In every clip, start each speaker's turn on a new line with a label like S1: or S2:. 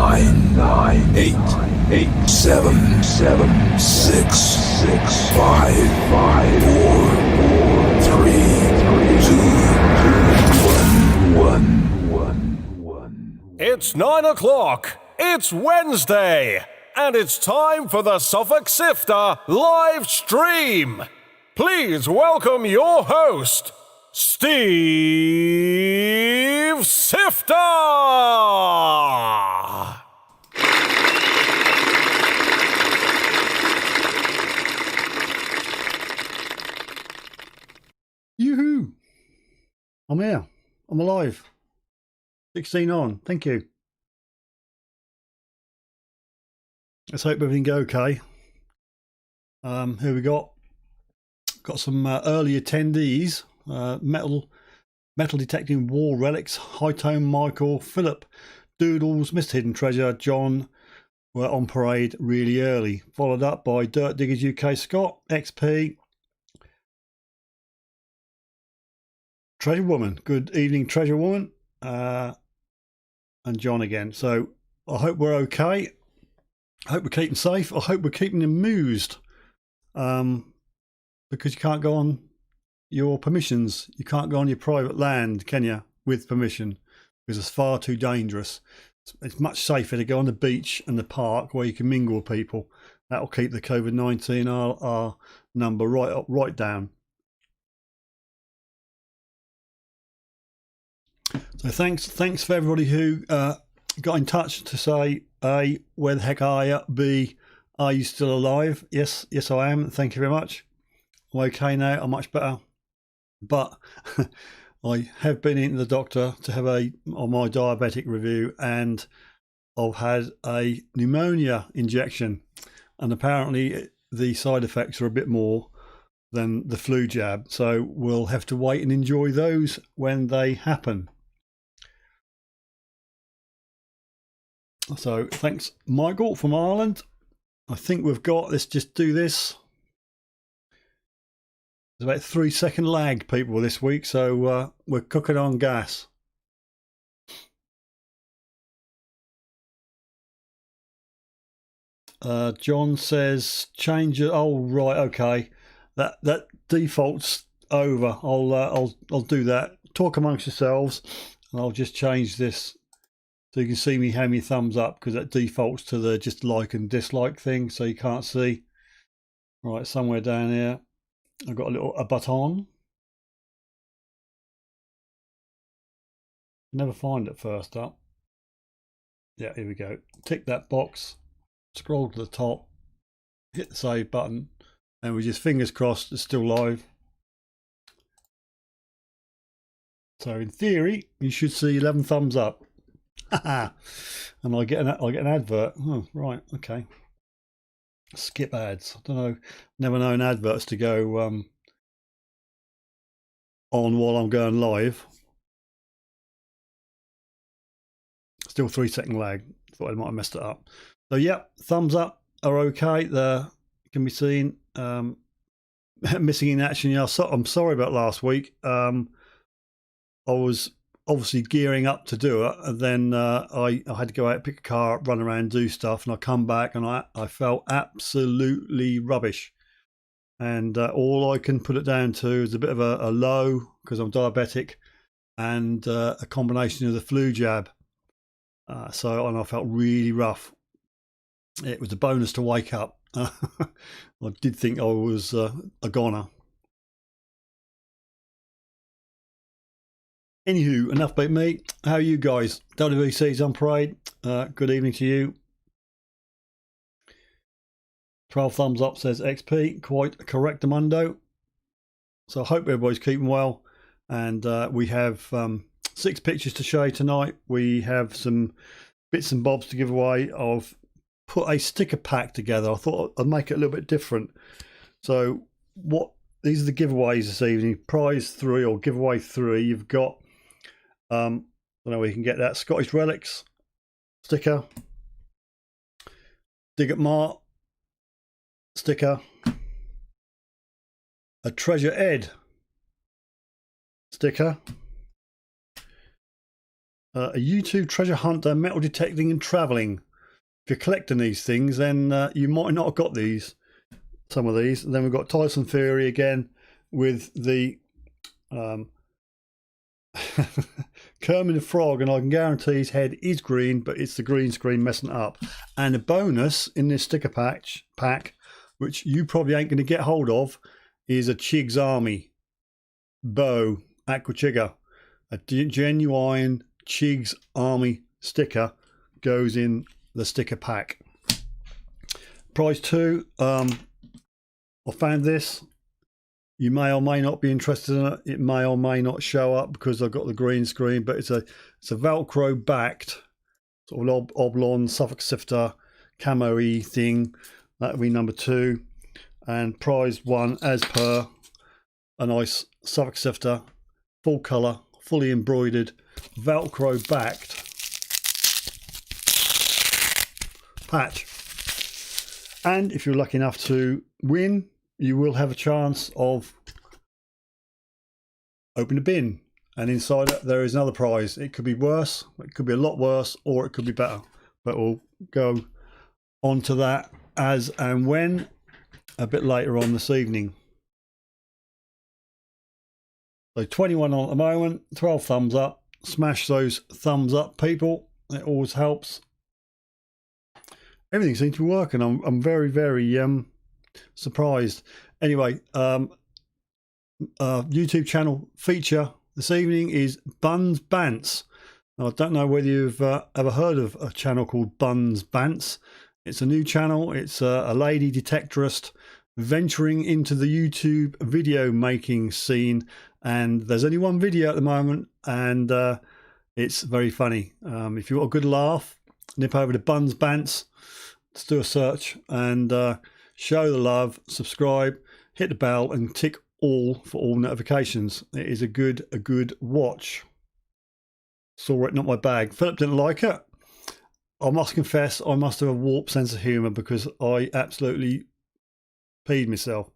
S1: nine, eight, seven, six, five, four, three, two, one.
S2: It's 9 o'clock. It's Wednesday. And it's time for the Suffolk Sifter live stream. Please welcome your host, Steve Sifter.
S3: Yoo-hoo! I'm here. I'm alive. 16 on. Thank you. Let's hope everything go okay. Here we got some early attendees. Metal detecting war relics. High Tone Michael, Philip, Doodles, Mr. Hidden Treasure, John were on parade really early. Followed up by Dirt Diggers UK, Scott, XP, Treasure Woman. Good evening, Treasure Woman, and John again. So I hope we're okay. I hope we're keeping safe. I hope we're keeping amused, because you can't go on your permissions. You can't go on your private land, can you, with permission? Because it's far too dangerous. It's much safer to go on the beach and the park where you can mingle with people. That'll keep the COVID-19 R number right down. So thanks for everybody who got in touch to say, A, where the heck are you? B, are you still alive? Yes I am. Thank you very much. I'm okay now. I'm much better. But I have been into the doctor to have on my diabetic review, and I've had a pneumonia injection, and apparently the side effects are a bit more than the flu jab. So we'll have to wait and enjoy those when they happen. So thanks, Michael from Ireland. I think we've got, let's just do this. There's about 3 second lag, people, this week, so we're cooking on gas. John says change it. Oh right, okay. That default's over. I'll do that. Talk amongst yourselves, and I'll just change this. So you can see me how many thumbs up, because that defaults to the just like and dislike thing, so you can't see. Right, somewhere down here I've got a button. Never find it first up. Yeah, here we go. Tick that box, scroll to the top, hit the save button, and we just fingers crossed it's still live. So in theory you should see 11 thumbs up. And I get an advert. Oh right, okay. Skip ads. I don't know. Never known adverts to go on while I'm going live. Still 3 second lag. Thought I might have messed it up. So yeah, thumbs up are okay. They can be seen. Missing in action. Yeah, I'm sorry about last week. I was obviously gearing up to do it, and then I had to go out, pick a car up, run around, do stuff, and I come back and I felt absolutely rubbish, and all I can put it down to is a bit of a low, because I'm diabetic, and a combination of the flu jab. And I felt really rough. It was a bonus to wake up. I did think I was a goner. Anywho, enough about me. How are you guys? WVC's on parade. Good evening to you. 12 thumbs up says XP. Quite correct, Amundo. So I hope everybody's keeping well. And we have 6 pictures to show tonight. We have some bits and bobs to give away. I've put a sticker pack together. I thought I'd make it a little bit different. So these are the giveaways this evening. Prize 3 or giveaway 3. You've got I don't know where you can get that. Scottish Relics sticker, Dig at Mart sticker, a Treasure Ed sticker, A YouTube treasure hunter, metal detecting and travelling. If you're collecting these things, then you might not have got these. Some of these. And then we've got Tyson Fury again with the Kermit the Frog, and I can guarantee his head is green, but it's the green screen messing it up. And a bonus in this sticker pack, which you probably ain't going to get hold of, is a Chig's Army bow, Aqua Chigga. A genuine Chig's Army sticker goes in the sticker pack. Price 2. I found this. You may or may not be interested in it. It may or may not show up because I've got the green screen, but it's a Velcro backed sort of oblong Suffolk Sifter camo-y thing. That would be number 2. And prize 1, as per, a nice Suffolk Sifter, full colour, fully embroidered, Velcro backed patch. And if you're lucky enough to win, you will have a chance of opening a bin, and inside it there is another prize. It could be worse, it could be a lot worse, or it could be better, but we'll go on to that as and when a bit later on this evening. So 21 on at the moment, 12 thumbs up. Smash those thumbs up, people. It always helps. Everything seems to be working. I'm very, very surprised. Anyway, YouTube channel feature this evening is Buns Bants. Now, I don't know whether you've ever heard of a channel called Buns Bants. It's a new channel. It's a lady detectorist venturing into the YouTube video making scene, and there's only one video at the moment, and it's very funny. If you want a good laugh, nip over to Buns Bants. Let's do a search and show the love, subscribe, hit the bell, and tick all for all notifications. It is a good watch. Saw it, not my bag. Philip didn't like it. I must confess, I must have a warped sense of humour because I absolutely peed myself.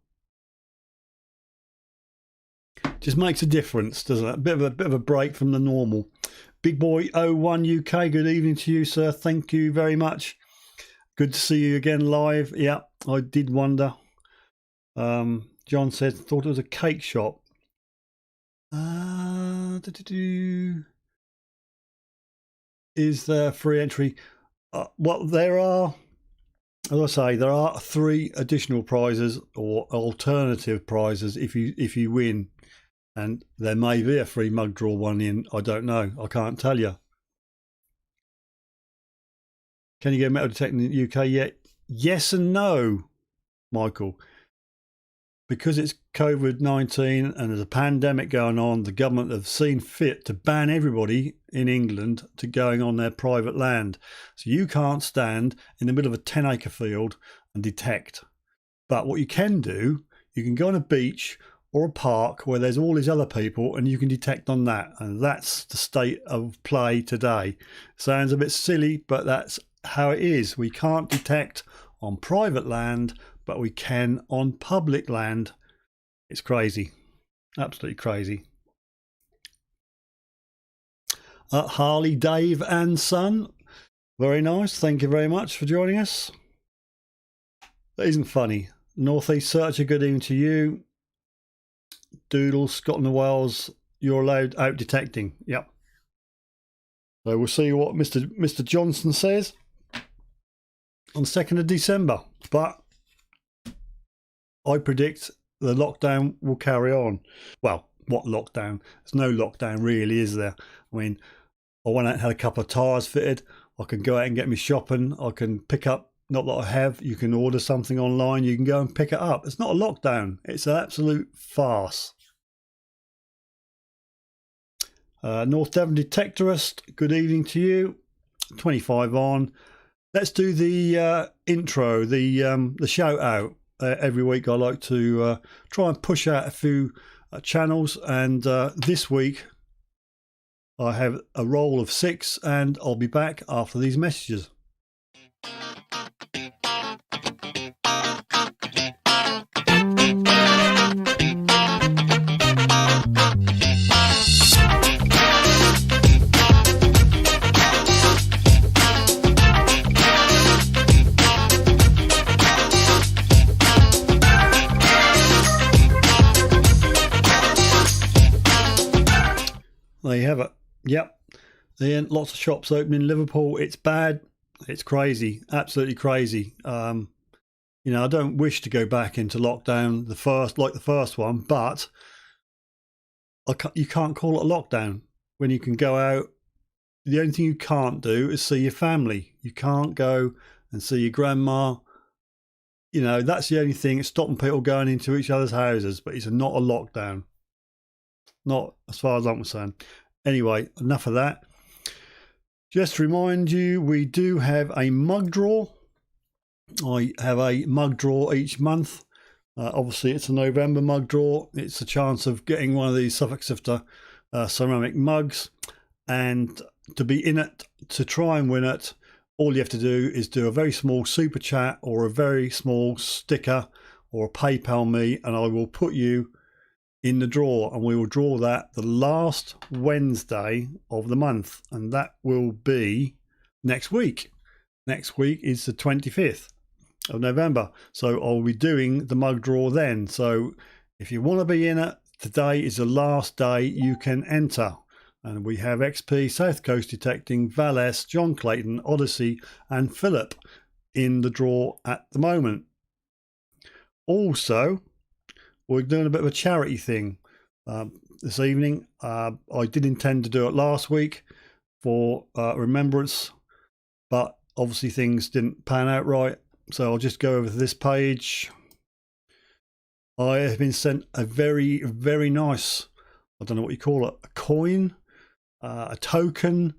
S3: Just makes a difference, doesn't it? A bit of a break from the normal. Big Boy 01 UK, good evening to you, sir. Thank you very much. Good to see you again live. Yeah, I did wonder. John said, thought it was a cake shop. Is there free entry? Well, there are, as I say, there are 3 additional prizes or alternative prizes if you win. And there may be a free mug draw one in. I don't know. I can't tell you. Can you get metal detecting in the UK yet? Yes and no, Michael. Because it's COVID-19 and there's a pandemic going on, the government have seen fit to ban everybody in England to going on their private land. So you can't stand in the middle of a 10-acre field and detect. But what you can do, you can go on a beach or a park where there's all these other people and you can detect on that. And that's the state of play today. Sounds a bit silly, but that's how it is. We can't detect on private land, but we can on public land. It's crazy, absolutely crazy. Harley, Dave and Son, very nice, thank you very much for joining us. That isn't funny. Northeast Searcher, good evening to you. Doodles, Scotland and Wales, you're allowed out detecting. Yep. So we'll see what Mr. Johnson says on 2nd of December, but I predict the lockdown will carry on. Well, what lockdown? There's no lockdown really, is there? I mean, I went out and had a couple of tyres fitted. I can go out and get me shopping. I can pick up, not that I have, you can order something online, you can go and pick it up. It's not a lockdown. It's an absolute farce. North Devon Detectorist, good evening to you. 25 on. Let's do the intro, the shout out. Every week I like to try and push out a few channels, and this week I have a roll of 6, and I'll be back after these messages. Yep. Ian, lots of shops open in Liverpool. It's bad. It's crazy. Absolutely crazy. You know, I don't wish to go back into lockdown the first one, but you can't call it a lockdown when you can go out. The only thing you can't do is see your family. You can't go and see your grandma. You know, that's the only thing. It's stopping people going into each other's houses, but it's not a lockdown. Not as far as I'm concerned. Anyway, enough of that. Just to remind you, we do have a mug draw. I have a mug draw each month. Obviously, it's a November mug draw. It's a chance of getting one of these Suffolk Sifter ceramic mugs. And to be in it, to try and win it, all you have to do is do a very small super chat or a very small sticker or a PayPal me, and I will put you in the draw, and we will draw that the last Wednesday of the month, and that will be next week. Next week is the 25th of November, so I'll be doing the mug draw then. So if you want to be in it, today is the last day you can enter. And we have XP, South Coast Detecting, Valles, John Clayton, Odyssey and Philip in the draw at the moment. Also, we're doing a bit of a charity thing this evening. I did intend to do it last week for remembrance, but obviously things didn't pan out right. So I'll just go over to this page. I have been sent a very, very nice, I don't know what you call it, a coin, a token,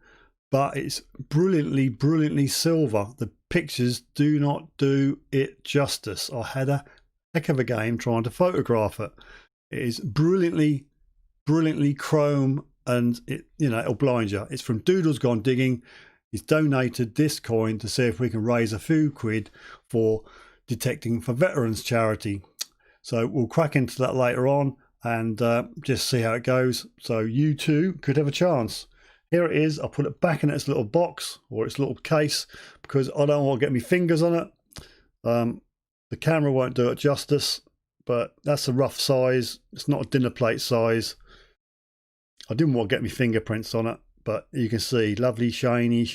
S3: but it's brilliantly silver. The pictures do not do it justice. I had a heck of a game trying to photograph it. It is brilliantly chrome, and it'll blind you. It's from Doodle's Gone Digging. He's donated this coin to see if we can raise a few quid for Detecting for Veterans charity. So we'll crack into that later on and just see how it goes. So you too could have a chance. Here it is. I'll put it back in its little box or its little case because I don't want to get my fingers on it. The camera won't do it justice, but that's a rough size. It's not a dinner plate size. I didn't want to get my fingerprints on it, but you can see lovely shiny.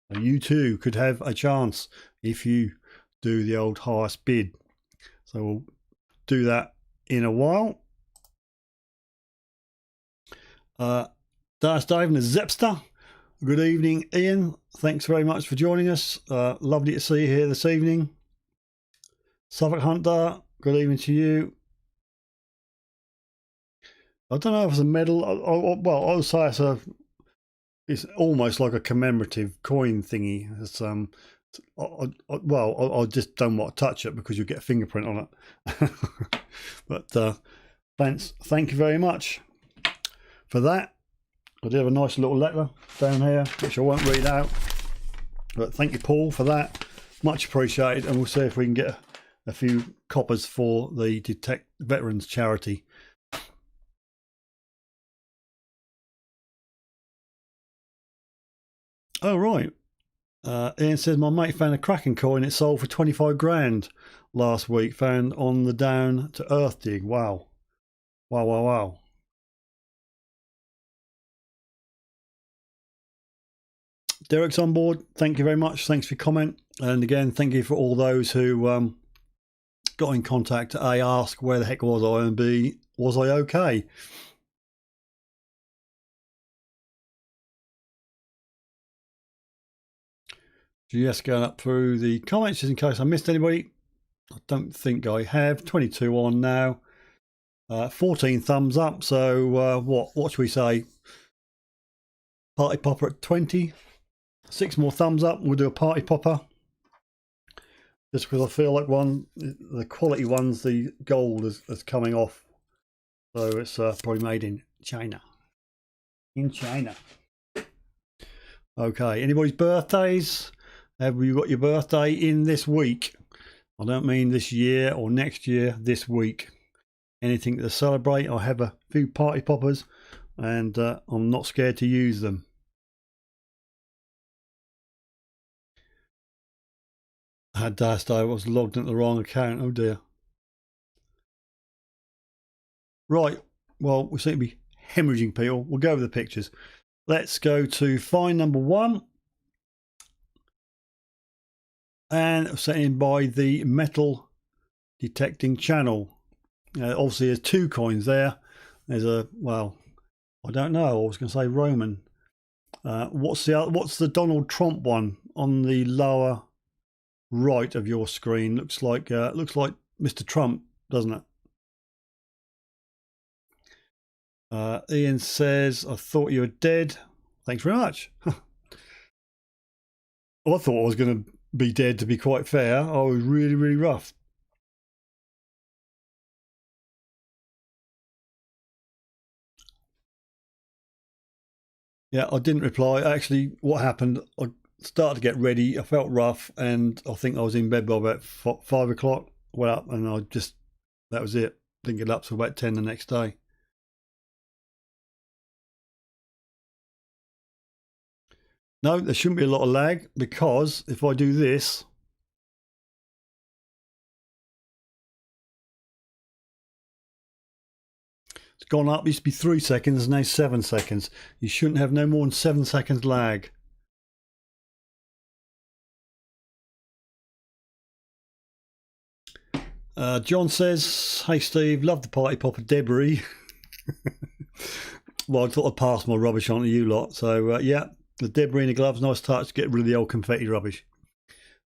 S3: You too could have a chance if you do the old highest bid. So we'll do that in a while. Darth Dave and the Zepster. Good evening, Ian. Thanks very much for joining us. Lovely to see you here this evening. Suffolk Hunter, good evening to you. I don't know if it's a medal. Well, I'll say it's almost like a commemorative coin thingy. It's I just don't want to touch it because you'll get a fingerprint on it. But thank you very much for that. I did have a nice little letter down here, which I won't read out. But thank you, Paul, for that. Much appreciated. And we'll see if we can get a few coppers for the Detect Veterans charity. Oh, right. Ian says, my mate found a cracking coin. It sold for 25 grand last week. Found on the Down to Earth dig. Wow. Wow. Derek's on board. Thank you very much. Thanks for your comment. And again, thank you for all those who got in contact to A, ask where the heck was I, and B, was I okay? Just going up through the comments just in case I missed anybody. I don't think I have. 22 on now. 14 thumbs up. So what should we say? Party popper at 20. 6 more thumbs up. We'll do a party popper. Just because I feel like the quality ones, the gold is coming off. So it's probably made in China. In China. Okay. Anybody's birthdays? Have you got your birthday in this week? I don't mean this year or next year, this week. Anything to celebrate? I have a few party poppers and I'm not scared to use them. I had dust. I was logged into the wrong account. Oh dear. Right. Well, we seem to be hemorrhaging people. We'll go over the pictures. Let's go to find number 1. And sent in by the metal detecting channel. Obviously there's 2 coins there. There's a, well, I don't know, I was going to say Roman. What's the Donald Trump one on the lower right of your screen? Looks like Mr. Trump, doesn't it? Ian says, I thought you were dead. Thanks very much. I thought I was going to be dead, to be quite fair. I was really, really rough. Yeah, I didn't reply. Actually, what happened, I started to get ready. I felt rough, and I think I was in bed by about 5 o'clock. Went up, and that was it. Didn't get up till about 10 the next day. No, there shouldn't be a lot of lag, because if I do this, it's gone up. It used to be 3 seconds, now 7 seconds. You shouldn't have no more than 7 seconds lag. John says, hey Steve, love the party popper debris. Well, I thought I'd pass my rubbish on to you lot. So yeah, the debris in the gloves, nice touch to get rid of the old confetti rubbish.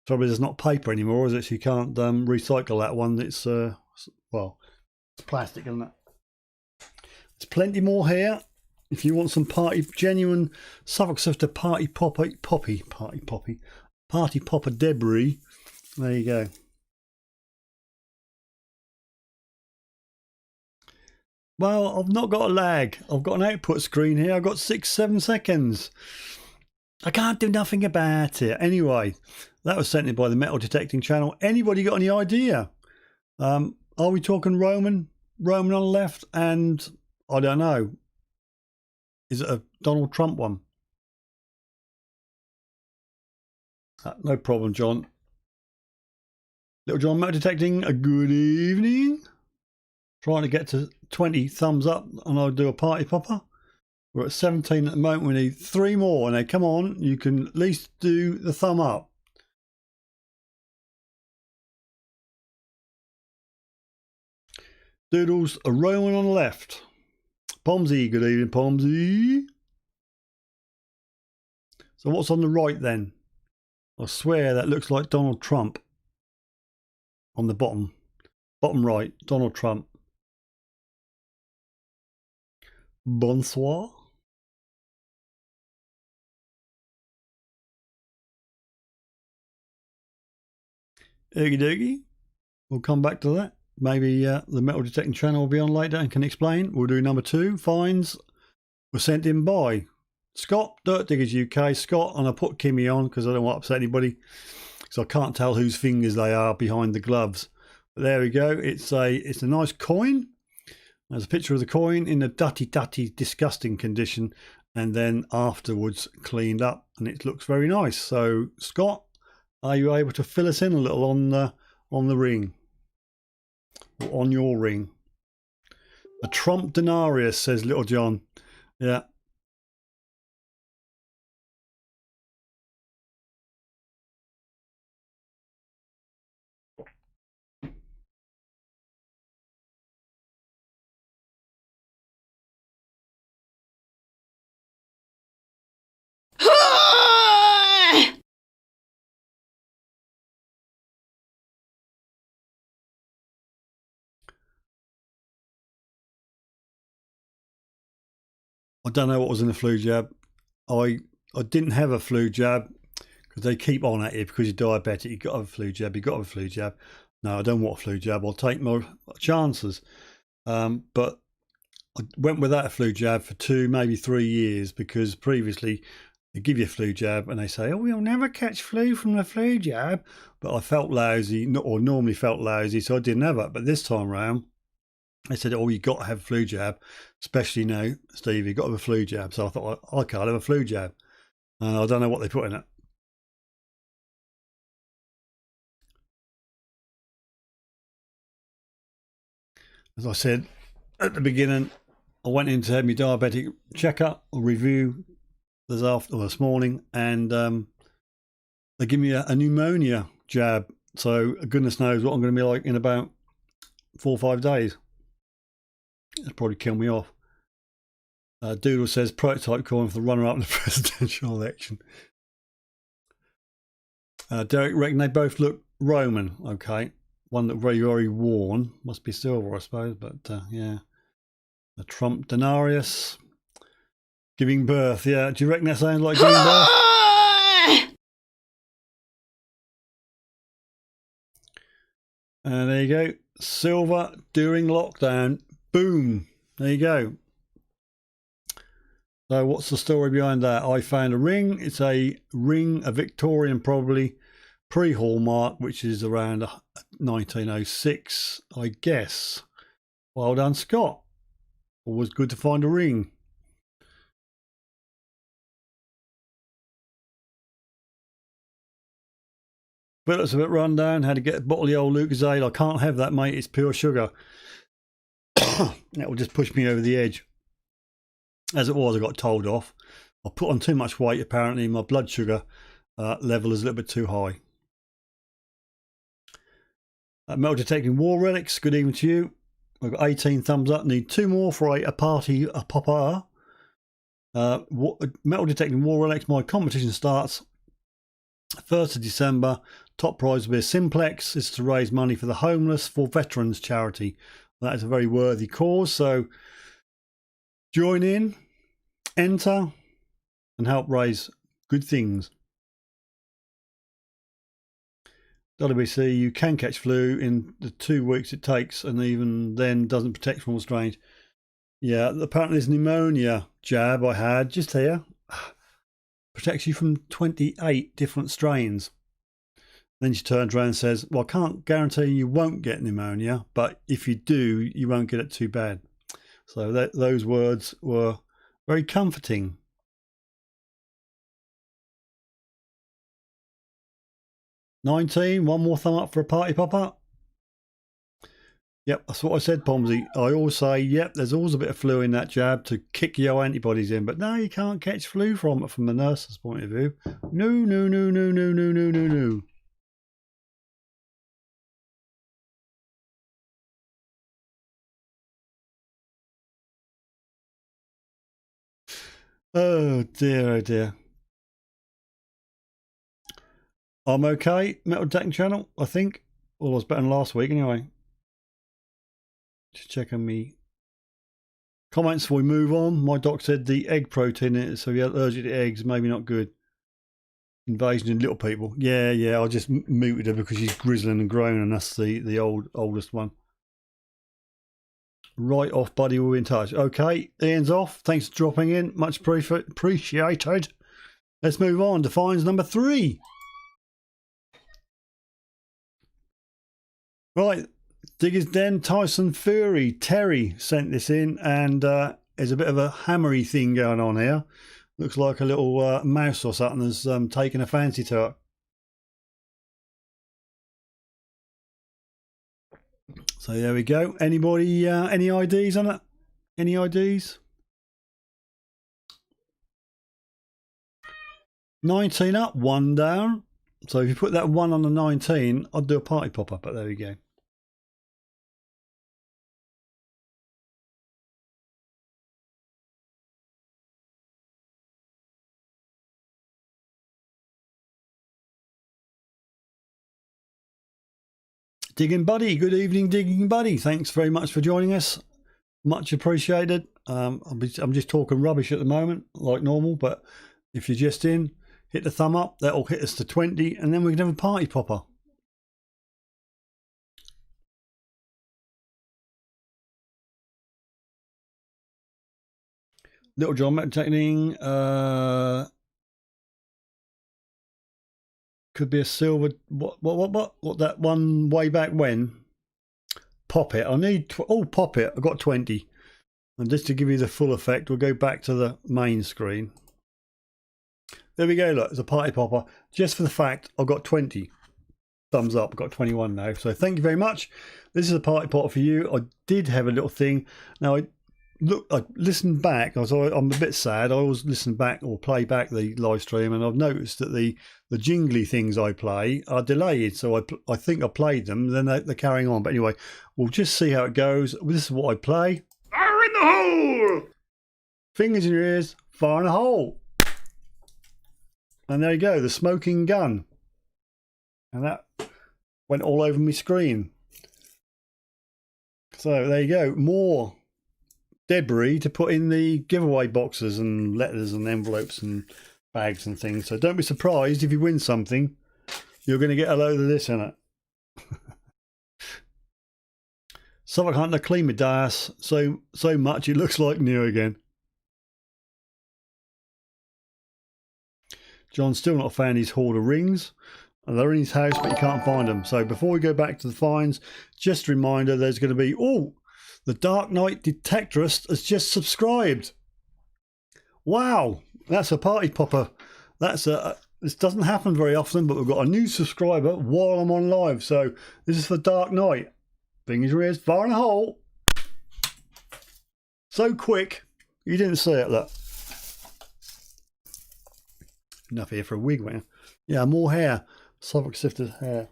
S3: Probably there's not paper anymore, is it? So you can't recycle that one. It's well, it's plastic, isn't it? There's plenty more here. If you want some genuine Suffolk Sifter party popper debris, there you go. Well, I've not got a lag. I've got an output screen here. I've got 6-7 seconds. I can't do nothing about it. Anyway, that was sent in by the metal detecting channel. Anybody got any idea? Are we talking Roman on the left, and I don't know, is it a Donald Trump one? No problem, John. Little John metal detecting, a good evening. Trying to get to 20 thumbs up, and I'll do a party popper. We're at 17 at the moment. We need 3 more. Now, come on, you can at least do the thumb up. Doodles, a Roman on the left. Pomsy, good evening, Pomsy. So what's on the right then? I swear that looks like Donald Trump. On the bottom right, Donald Trump. Bonsoir. Okie dokie. We'll come back to that. Maybe the metal detecting channel will be on later and can explain. We'll do number 2. Finds were sent in by Scott, Dirt Diggers UK. Scott, and I put Kimmy on because I don't want to upset anybody, so I can't tell whose fingers they are behind the gloves. But there we go. It's a nice coin. There's a picture of the coin in a dutty, disgusting condition, and then afterwards cleaned up, and it looks very nice. So, Scott, are you able to fill us in a little on the ring, or on your ring? A Trump denarius, says Little John. Yeah. I don't know what was in the flu jab. I didn't have a flu jab because they keep on at you because you're diabetic. You've got to have a flu jab. You've got to have a flu jab. No, I don't want a flu jab. I'll take my chances. But I went without a flu jab for 2, maybe 3 years because previously they give you a flu jab and they say, oh, you'll never catch flu from the flu jab. But I felt lousy, or normally felt lousy, so I didn't have it. But this time round, they said, oh, you've got to have a flu jab, especially now, Steve, you've got to have a flu jab. So I thought, I can't have a flu jab. And I don't know what they put in it. As I said at the beginning, I went in to have my diabetic checkup or review this morning, and they give me a pneumonia jab. So goodness knows what I'm going to be like in about 4 or 5 days. It'll probably kill me off. Doodle says prototype calling for the runner-up in the presidential election. Derek reckon they both look Roman. Okay, one looked very, very worn. Must be silver, I suppose. But yeah, the Trump denarius giving birth. Yeah, do you reckon that sounds like giving birth? And there you go, silver during lockdown. Boom. There you go. So what's the story behind that? I found a ring. It's a ring, a Victorian probably, pre-Hallmark, which is around 1906, I guess. Well done, Scott. Always good to find a ring. But it's a bit run down. Had to get a bottle of the old Lucozade. I can't have that, mate. It's pure sugar. That will just push me over the edge. As it was, I got told off. I put on too much weight, apparently. My blood sugar level is a little bit too high. Metal detecting war relics. Good evening to you. I've got 18 thumbs up. Need 2 more for a party, a popper. Metal detecting war relics. My competition starts 1st of December. Top prize will be a simplex. It's to raise money for the homeless for veterans charity. That is a very worthy cause. So join in, enter, and help raise good things. WBC, you can catch flu in the 2 weeks it takes, and even then doesn't protect from all strange. Yeah, apparently this pneumonia jab I had just here protects you from 28 different strains. Then she turns around and says, well, I can't guarantee you won't get pneumonia, but if you do, you won't get it too bad. So those words were very comforting. One more thumb up for a party popper. Yep, that's what I said, Pomsy. I always say, yep, there's always a bit of flu in that jab to kick your antibodies in, but no, you can't catch flu from it from the nurse's point of view. No, no, no, no, no, no, no, no, no. Oh dear, oh dear. I'm okay. Metal Detecting channel, I think. Well, I was better than last week anyway. Just checking me comments before we move on. My doc said the egg protein in it, so if you have allergic to eggs, maybe not good. Invasion of little people. Yeah, I just muted her because she's grizzling and groaning, and that's the oldest one. Right off, buddy, we'll be in touch. Okay, Ian's off. Thanks for dropping in. Much appreciated. Let's move on to finds number 3. Right, Digger's Den, Tyson Fury, Terry sent this in, and there's a bit of a hammery thing going on here. Looks like a little mouse or something has taken a fancy to it. So there we go. Anybody, any IDs on it? Any IDs? 19 up, 1 down. So if you put that 1 on the 19, I'd do a party pop-up, but there we go. Digging Buddy, good evening, Digging Buddy. Thanks very much for joining us. Much appreciated. I'm just talking rubbish at the moment, like normal, but if you're just in, hit the thumb up. That'll hit us to 20, and then we can have a party popper. Little John Metacting, could be a silver. What that one way back when? Pop it. I need. Pop it. I've got 20. And just to give you the full effect, we'll go back to the main screen. There we go. Look, it's a party popper. Just for the fact, I've got 20. Thumbs up. I've got 21 now. So thank you very much. This is a party popper for you. I did have a little thing. Now, I listened back. I'm a bit sad. I always listen back or play back the live stream, and I've noticed that the jingly things I play are delayed. So I think I played them, then they're carrying on. But anyway, we'll just see how it goes. This is what I play. Fire in the hole! Fingers in your ears, fire in the hole. And there you go, the smoking gun. And that went all over my screen. So there you go, more debris to put in the giveaway boxes and letters and envelopes and bags and things. So don't be surprised if you win something, you're going to get a load of this in it. Suffolk Hunter clean my dice so much it looks like new again. John's still not found his hoard of rings. They're in his house, but you can't find them. So before we go back to the finds, just a reminder, there's going to be, the Dark Knight Detectorist has just subscribed. Wow, that's a party popper. This doesn't happen very often, but we've got a new subscriber while I'm on live. So this is for Dark Knight. Fingers in your ears, fire in a hole. So quick, you didn't see it, look. Enough here for a wig, man. Yeah, more hair. Suffolk Sifter's hair.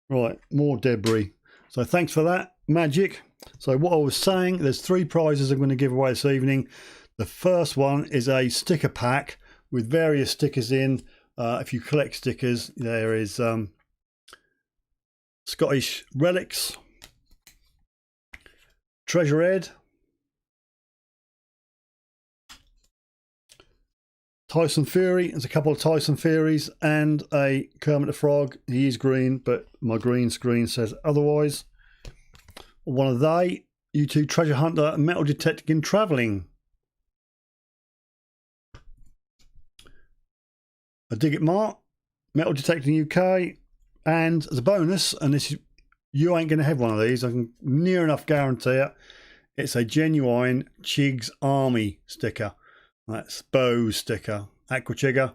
S3: Right, more debris. So thanks for that, Magic. So what I was saying, there's 3 prizes I'm going to give away this evening. The first one is a sticker pack with various stickers in. If you collect stickers, there is Scottish Relics, Treasure Head, Tyson Fury. There's a couple of Tyson Furies and a Kermit the Frog. He is green, but my green screen says otherwise. One of they, U2 Treasure Hunter, Metal Detecting Travelling. A Dig It Mart, Metal Detecting UK, and as a bonus, and this is, you ain't going to have one of these, I can near enough guarantee it, it's a genuine Chigs Army sticker. That's Bose sticker, Aqua Chigger.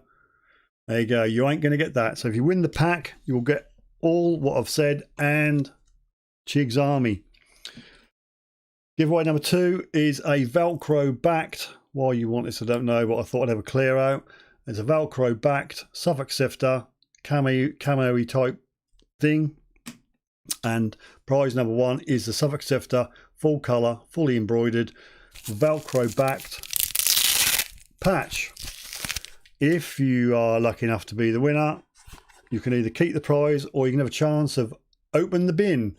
S3: There you go, you ain't going to get that. So if you win the pack, you'll get all what I've said and Chigs Army. Giveaway number 2 is a Velcro backed, why you want this I don't know, but I thought I'd have a clear out. It's a Velcro backed Suffolk Sifter camo-y type thing. And prize number 1 is the Suffolk Sifter full colour, fully embroidered, Velcro backed patch. If you are lucky enough to be the winner, you can either keep the prize or you can have a chance of open the bin.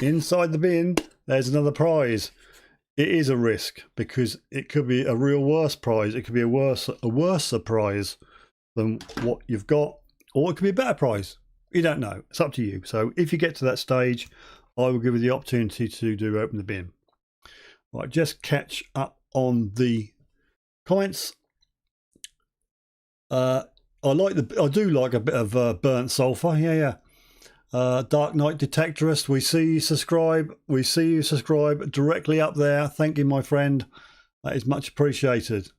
S3: Inside the bin there's another prize. It is a risk because it could be a real worse prize. It could be a worse prize than what you've got, or it could be a better prize. You don't know. It's up to you. So if you get to that stage, I will give you the opportunity to do open the bin. Right, just catch up on the comments. I do like a bit of burnt sulphur. Yeah. Dark Knight Detectorist, we see you subscribe. We see you subscribe directly up there. Thank you, my friend. That is much appreciated.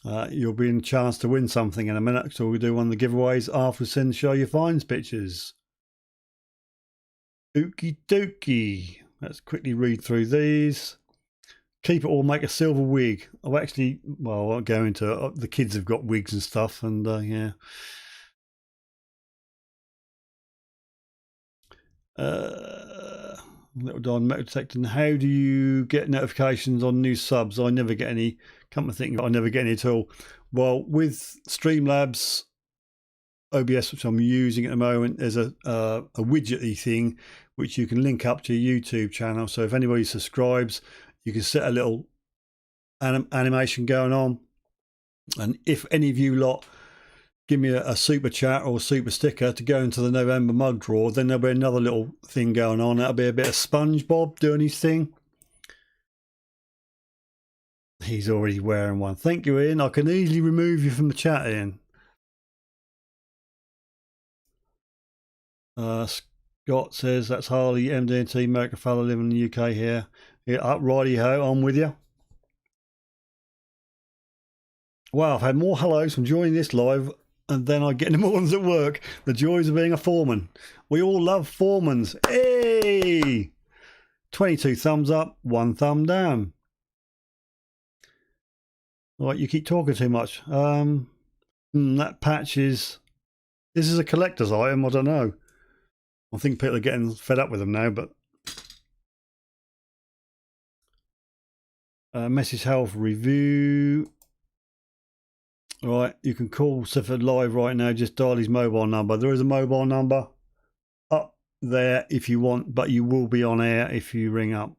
S3: You'll be in a chance to win something in a minute. So we'll do one of the giveaways after we send show your finds pictures. Okie dokie. Let's quickly read through these. Keep it all, make a silver wig. I'll go into it. The kids have got wigs and stuff, and yeah. Little Don Metal Detecting. How do you get notifications on new subs? I never get any. Come to think, I never get any at all. Well, with Streamlabs OBS, which I'm using at the moment, there's a widgety thing which you can link up to your YouTube channel. So if anybody subscribes, you can set a little animation going on. And if any of you lot give me a super chat or a super sticker to go into the November mug draw, then there'll be another little thing going on. That'll be a bit of SpongeBob doing his thing. He's already wearing one. Thank you, Ian. I can easily remove you from the chat, Ian. Scott says that's Harley, MD&T, America fellow living in the UK here. Yeah, up, righty ho, I'm with you. Wow, I've had more hellos from joining this live and then I get more ones at work. The joys of being a foreman. We all love foremans. Hey! 22 thumbs up, 1 thumb down. All right, you keep talking too much. That patch is... This is a collector's item, I don't know. I think people are getting fed up with them now, but... Message health review. All right, you can call Sifter live right now. Just dial his mobile number. There is a mobile number up there if you want, but you will be on air if you ring up.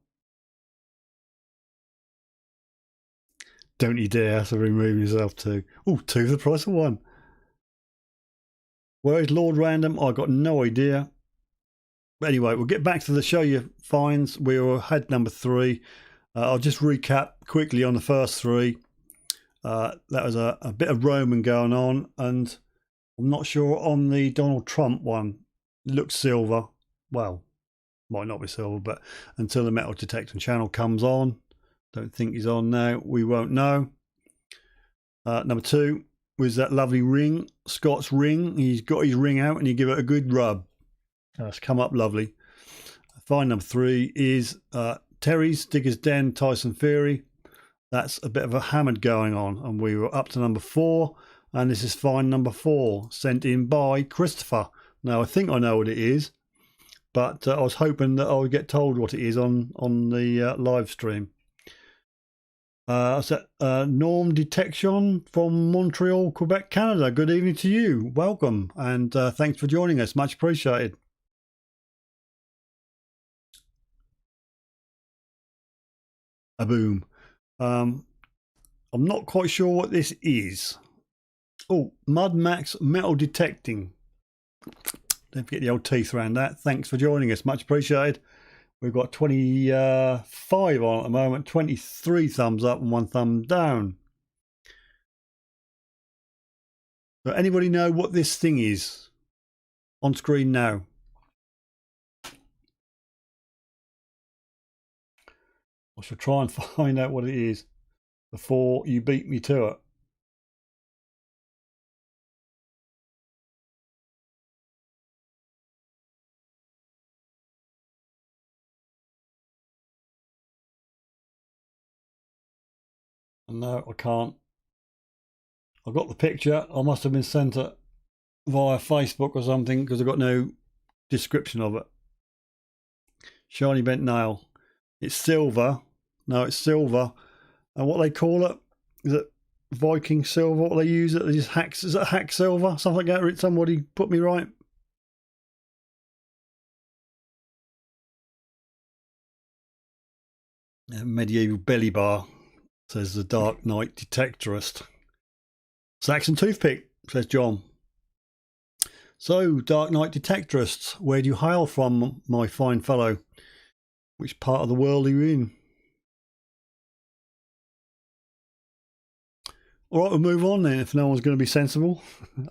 S3: Don't you dare to remove yourself too. Oh, 2 for the price of 1. Where is Lord Random? I got no idea. But anyway, we'll get back to the show you finds. We had number 3. I'll just recap quickly on the first 3. That was a bit of Roman going on, and I'm not sure on the Donald Trump one. It looks silver. Well, might not be silver, but until the metal detecting channel comes on, don't think he's on now. We won't know. Number 2 was that lovely ring, Scott's ring. He's got his ring out and you give it a good rub. It's come up lovely. Find number 3 is Terry's Digger's Den Tyson Fury. That's a bit of a hammered going on, and we were up to number 4, and this is find number 4 sent in by Christopher. Now I think I know what it is, but I was hoping that I would get told what it is on the live stream. Norm Detectorist from Montreal, Quebec, Canada. Good evening to you. Welcome, and thanks for joining us. Much appreciated. A boom. I'm not quite sure what this is. Oh, Mud Max metal detecting. Don't forget the old teeth around that. Thanks for joining us. Much appreciated. We've got 25 on at the moment, 23 thumbs up and 1 thumb down. So anybody know what this thing is? On screen now. I shall try and find out what it is before you beat me to it. No, I can't. I've got the picture. I must have been sent it via Facebook or something because I've got no description of it. Shiny bent nail. It's silver. No, it's silver. And what they call it? Is it Viking silver? What they use it? They just hacks. Is it hack silver? Something like that. Somebody put me right. Medieval belly bar, says the Dark Knight Detectorist. Saxon toothpick, says John. So, Dark Knight Detectorists, where do you hail from, my fine fellow? Which part of the world are you in? All right, we'll move on then, if no one's going to be sensible.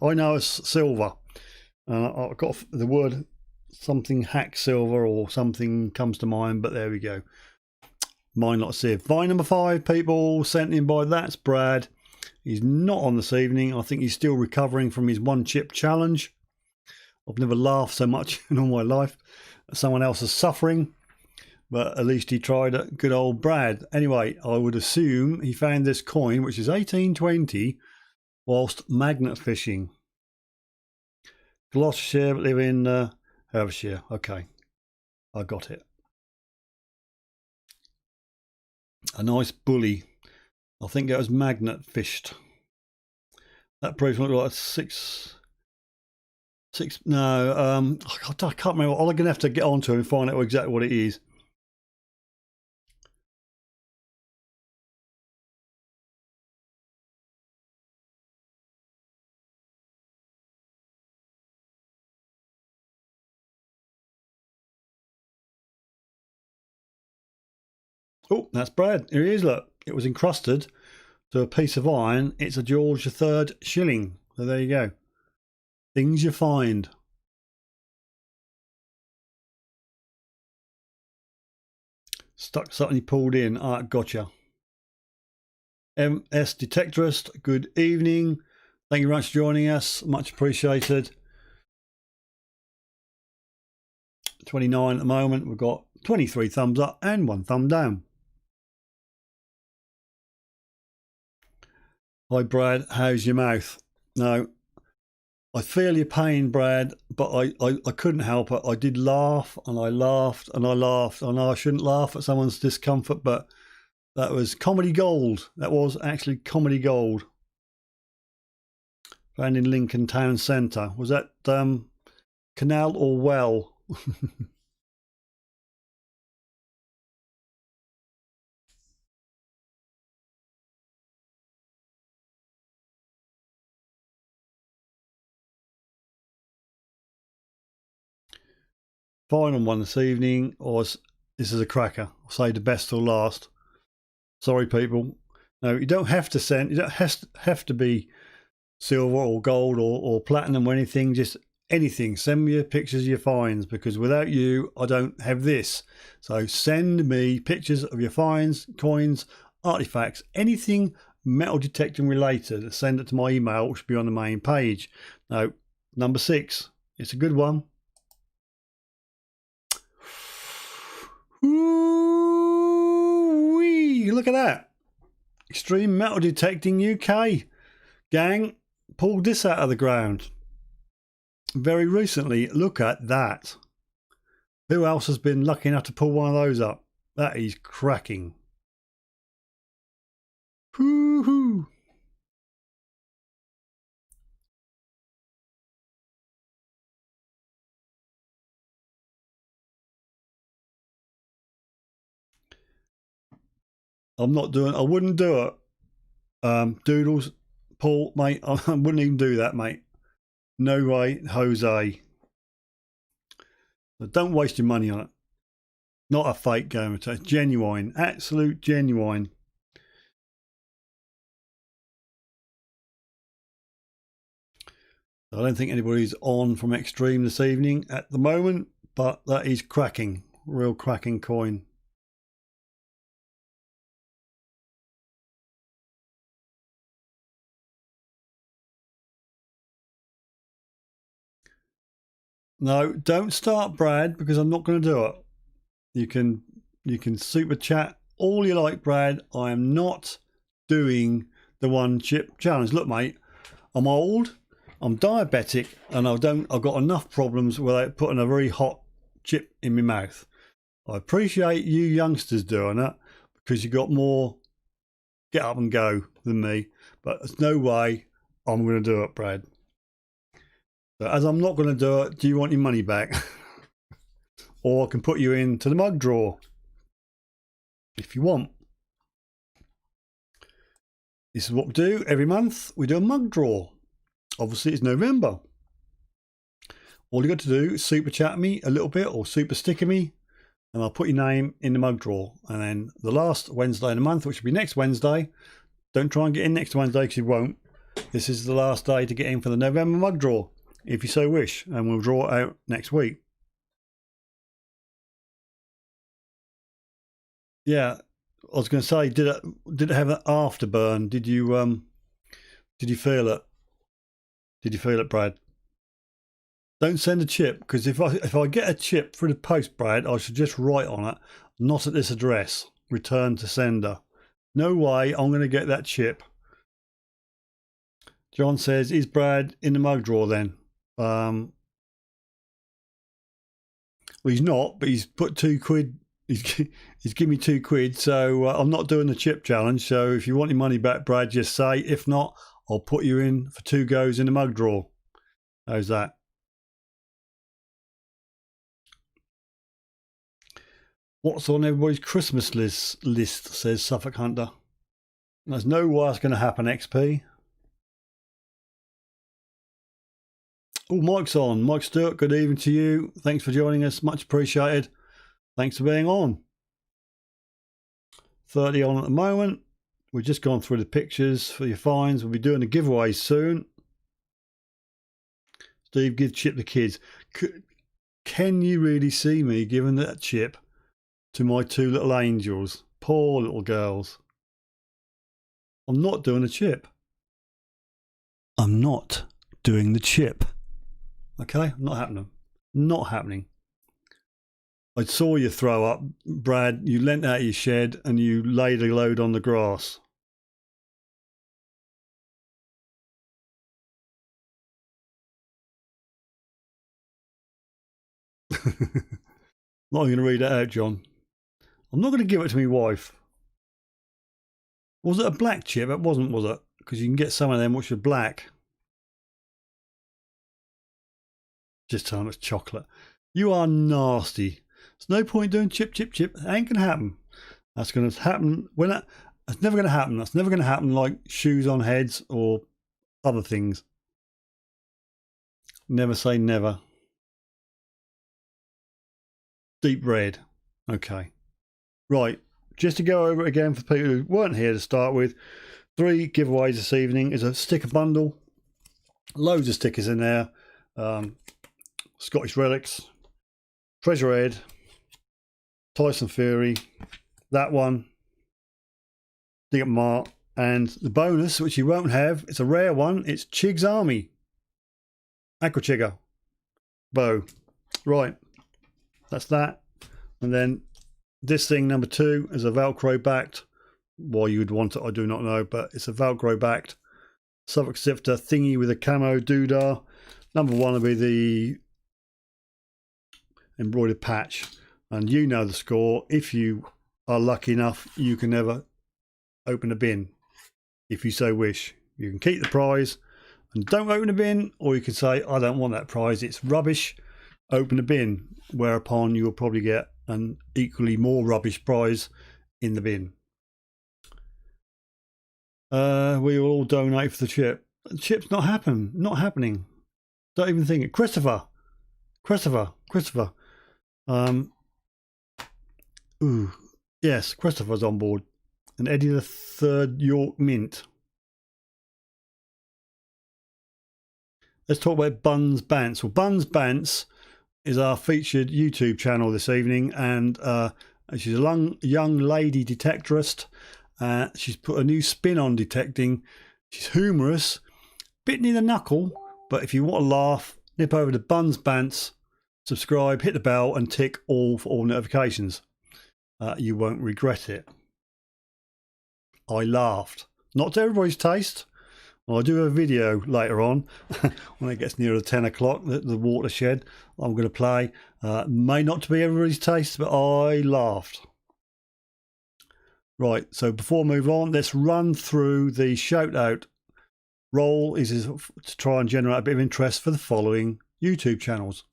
S3: I know it's silver. I've got the word something hack silver or something comes to mind, but there we go. Mine not sieve. Vine number 5, people, sent in by That's Brad. He's not on this evening. I think he's still recovering from his 1 chip challenge. I've never laughed so much in all my life. Someone else is suffering, but at least he tried it. Good old Brad. Anyway, I would assume he found this coin, which is 1820, whilst magnet fishing. Gloucestershire, but live in Hertfordshire. Okay, I got it. A nice bully. I think it was magnet fished. That proves look like 6. No, I can't remember. I'm gonna have to get onto it and find out exactly what it is. Oh, that's Brad. Here he is. Look, it was encrusted to a piece of iron. It's a George III shilling. So there you go. Things you find. Stuck suddenly pulled in. Ah, gotcha. MS Detectorist, good evening. Thank you very much for joining us. Much appreciated. 29 at the moment. We've got 23 thumbs up and 1 thumb down. Hi Brad, how's your mouth? No, I feel your pain, Brad, but I couldn't help it. I did laugh and I laughed and I laughed. I know I shouldn't laugh at someone's discomfort, but that was comedy gold. That was actually comedy gold. Found in Lincoln Town Centre. Was that canal or well? Final one this evening was, this is a cracker. I'll say the best till last. Sorry people. No, you don't have to send, you don't have to be silver or gold or platinum or anything, just anything. Send me your pictures of your finds, because without you I don't have this. So send me pictures of your finds, coins, artifacts, anything metal detecting related. Send it to my email, which will be on the main page. Now, number 6, it's a good one. Ooh-wee, look at that. Extreme Metal Detecting UK gang pulled this out of the ground very recently. Look at that. Who else has been lucky enough to pull one of those up? That is cracking. Woo-hoo. I'm not doing, I wouldn't do it. Doodles, Paul, mate, I wouldn't even do that, mate. No way, Jose. But don't waste your money on it. Not a fake game, it's genuine, absolute genuine. I don't think anybody's on from Extreme this evening at the moment, but that is cracking, real cracking coin. No, don't start, Brad, because I'm not going to do it. You can super chat all you like, Brad. I am not doing the one chip challenge. Look, mate, I'm old, I'm diabetic, and I've got enough problems without putting a very hot chip in my mouth. I appreciate you youngsters doing it because you got more get up and go than me, but there's no way I'm going to do it, Brad. So as I'm not going to do it, do you want your money back? Or I can put you into the mug drawer if you want. This is what we do every month. We do a mug draw. Obviously it's November. All you got to do is super chat me a little bit or super sticker me, and I'll put your name in the mug draw. And then the last Wednesday in the month, which will be next Wednesday, don't try and get in next Wednesday because you won't. This is the last day to get in for the November mug draw, if you so wish, and we'll draw it out next week. Yeah, I was going to say, did it have an afterburn? Did you feel it? Did you feel it, Brad? Don't send a chip, because if I get a chip through the post, Brad, I should just write on it, not at this address, return to sender. No way I'm going to get that chip. John says, is Brad in the mug drawer then? Well, he's not, but he's put £2. He's given me £2, so I'm not doing the chip challenge. So if you want your money back, Brad, just say. If not, I'll put you in for 2 goes in the mug drawer. How's that? What's on everybody's Christmas list, says Suffolk Hunter. There's no way it's going to happen, XP. Oh, Mike's on. Mike Stewart, good evening to you. Thanks for joining us. Much appreciated. Thanks for being on. 30 on at the moment. We've just gone through the pictures for your finds. We'll be doing the giveaways soon. Steve, give chip the kids. Can you really see me giving that chip to my 2 little angels? Poor little girls. I'm not doing a chip. I'm not doing the chip. Okay? Not happening. Not happening. I saw you throw up, Brad. You leant out of your shed and you laid a load on the grass. Not going to read that out, John. I'm not going to give it to my wife. Was it a black chip? It wasn't, was it? Because you can get some of them which are black. Just tell them it's chocolate. You are nasty. There's no point doing chip, chip, chip. It ain't going to happen. That's going to happen when that's never going to happen. That's never going to happen like shoes on heads or other things. Never say never. Deep red. Okay. Right. Just to go over it again for people who weren't here to start with. 3 giveaways this evening is a sticker bundle. Loads of stickers in there. Scottish Relics. Treasure Head. Tyson Fury. That one. Dig Up Mart. And the bonus, which you won't have, it's a rare one. It's Chig's Army. Aqua Chigger. Bow. Right. That's that. And then this thing, number 2, is a Velcro backed. Why you would want it, I do not know, but it's a Velcro backed Suffolk Sifter thingy with a camo doodah. Number 1 will be the embroidered patch. And you know the score. If you are lucky enough, you can never open a bin. If you so wish, you can keep the prize and don't open a bin, or you can say, I don't want that prize, it's rubbish, open a bin, whereupon you'll probably get an equally more rubbish prize in the bin. We will all donate for the chip. The chip's not happening. Don't even think it. Christopher. Ooh, yes, Christopher's on board. And Eddie the Third York Mint. Let's talk about Buns Bants. Well, Buns Bants is our featured YouTube channel this evening, and she's a young lady detectorist. She's put a new spin on detecting. She's humorous, bit near the knuckle, but if you want to laugh, nip over to Buns Bants, subscribe, hit the bell, and tick all for all notifications. You won't regret it. I laughed. Not to everybody's taste. Well, I do have a video later on when it gets nearer the 10 o'clock, the watershed I'm going to play. May not be everybody's taste, but I laughed. Right, so before I move on, let's run through the shout out. Role is to try and generate a bit of interest for the following YouTube channels.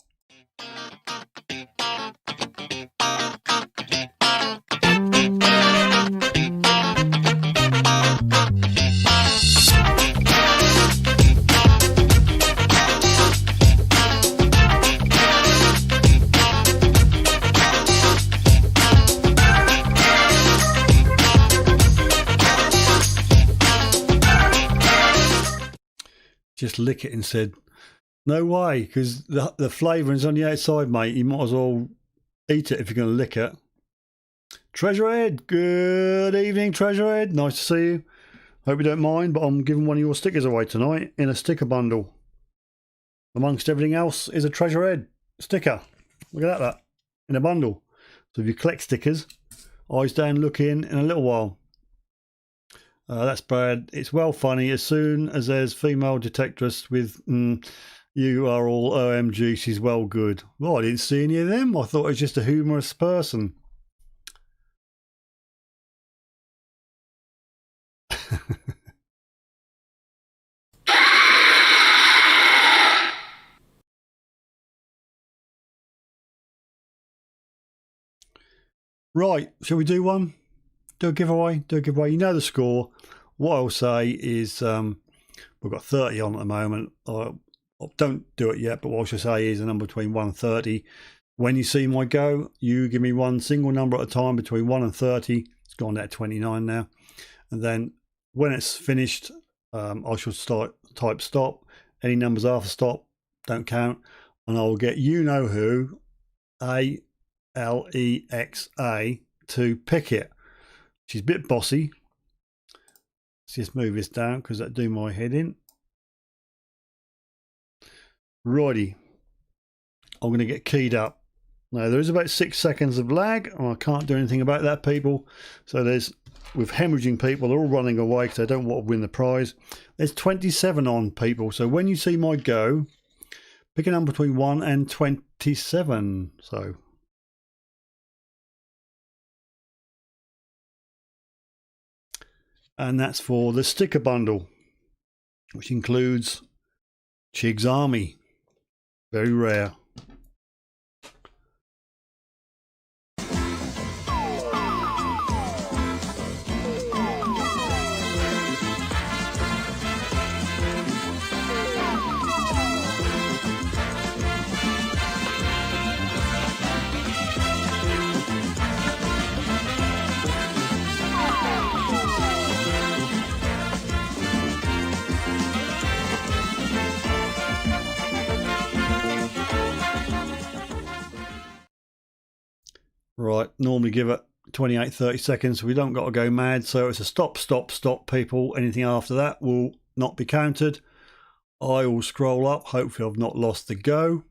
S3: Just lick it and said, no way, because the flavouring's on the outside, mate. You might as well eat it if you're going to lick it. Treasure Head, good evening, Treasure Head. Nice to see you. Hope you don't mind, but I'm giving one of your stickers away tonight in a sticker bundle. Amongst everything else is a Treasure Head sticker. Look at that in a bundle. So if you collect stickers, eyes down, look in a little while. That's Brad. It's well funny. As soon as there's female detectorists with you are all OMG, she's well good. Well, I didn't see any of them. I thought it was just a humorous person. Right, shall we do one? Do a giveaway? You know the score. What I'll say is we've got 30 on at the moment. Don't do it yet, but what I should say is a number between 1 and 30. When you see my go, you give me one single number at a time between 1 and 30. It's gone down to 29 now. And then when it's finished, I shall type stop. Any numbers after stop don't count. And I'll get you know who, Alexa, to pick it. She's a bit bossy. Let's just move this down because that'll do my head in. Righty. I'm going to get keyed up. Now there is about 6 seconds of lag and I can't do anything about that, people. So with hemorrhaging people, they're all running away because they don't want to win the prize. There's 27 on, people. So when you see my go, Pick a number between 1 and 27. So and that's for the sticker bundle, which includes Chig's Army. Very rare. Right, normally give it 28-30 seconds. We don't got to go mad, so it's a stop, stop, stop, people. Anything after that will not be counted. I will scroll up. Hopefully I've not lost the go.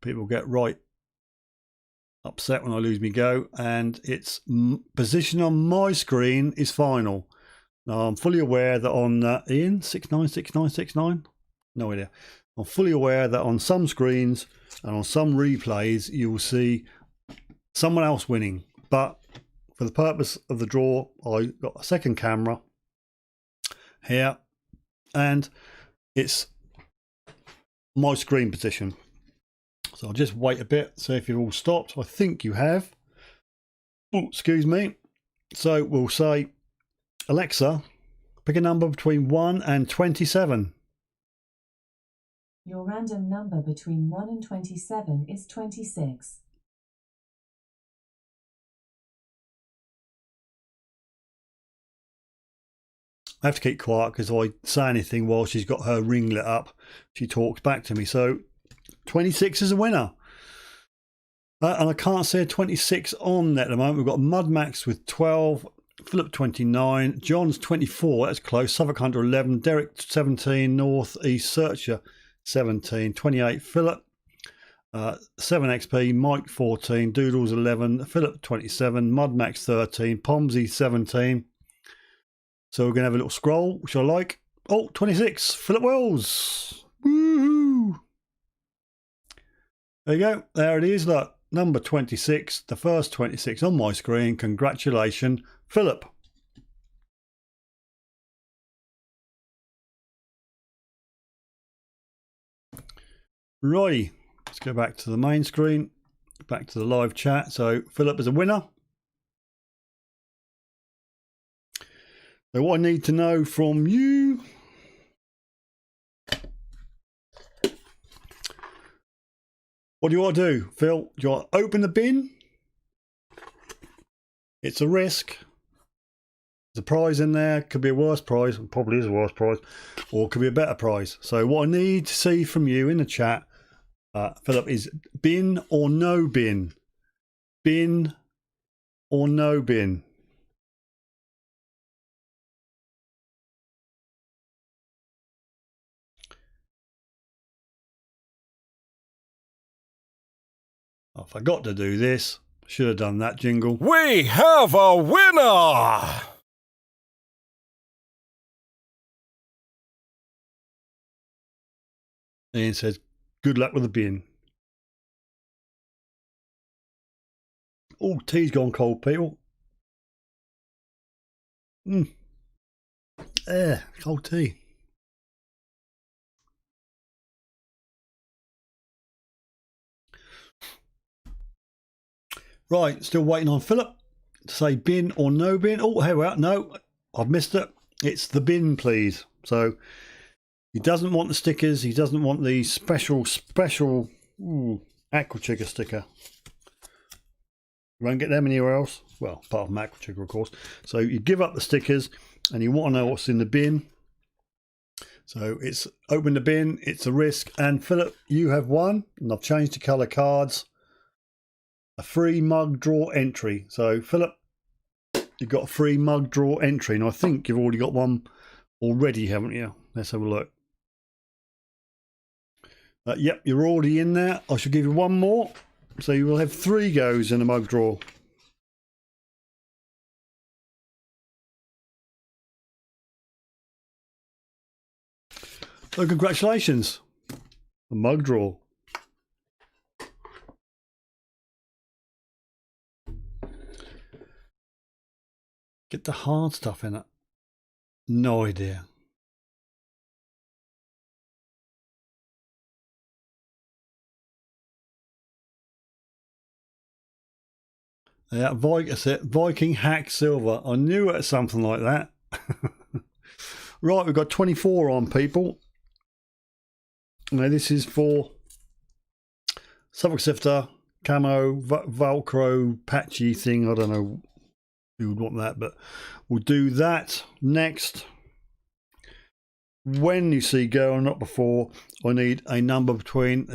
S3: People get right upset when I lose my go, and its position on my screen is final. Now I'm fully aware that on Ian 696969, no idea. I'm fully aware that on some screens and on some replays you will see someone else winning, but for the purpose of the draw I got a second camera here and it's my screen position. So I'll just wait a bit, see if you've all stopped. I think you have. Oh, excuse me. So we'll say, Alexa, pick a number between 1 and 27.
S4: Your random number between 1 and 27 is 26.
S3: I have to keep quiet because if I say anything while she's got her ring lit up, she talks back to me. So 26 is a winner. And I can't see a 26 on there at the moment. We've got Mud Max with 12, Philip 29, John's 24, that's close, Suffolk Hunter 11, Derek 17, North East Searcher 17, 28, Philip 7 XP, Mike 14, Doodles 11, Philip 27, Mud Max 13, Pomsy 17. So we're going to have a little scroll, which I like. Oh, 26, Philip Wells. Woohoo! There you go. There it is. Look, number 26, the first 26 on my screen. Congratulations, Philip. Righty, let's go back to the main screen, back to the live chat. So Philip is a winner. So what I need to know from you, what do you want to do, Phil? Do you want to open the bin? It's a risk. There's a prize in there. Could be a worse prize. Probably is a worse prize. Or it could be a better prize. So what I need to see from you in the chat, Philip, is bin or no bin? Bin or no bin? I forgot to do this. Should have done that jingle.
S2: We have a winner!
S3: Ian says, good luck with the bin. Oh, tea's gone cold, people. Cold tea. Right, still waiting on Philip to say bin or no bin. Oh, here we are. No, I've missed it. It's the bin, please. So he doesn't want the stickers. He doesn't want the special Aqua Chigger sticker. You won't get them anywhere else. Well, apart from Aqua Chigger, of course. So you give up the stickers and you want to know what's in the bin. So it's open the bin. It's a risk. And Philip, you have won. And I've changed the colour cards. A free mug draw entry. So Philip, you've got a free mug draw entry, and I think you've already got one already, haven't you? Let's have a look. Yep, you're already in there. I shall give you one more, so you will have 3 goes in a mug draw. So congratulations. A mug drawer. Get the hard stuff in it. No idea. Yeah, Viking Hack Silver. I knew it was something like that. Right, we've got 24 on, people. Now this is for Suffolk Sifter, camo, Velcro, patchy thing. I don't know who would want that, but we'll do that next. When you see go and not before, I need a number between,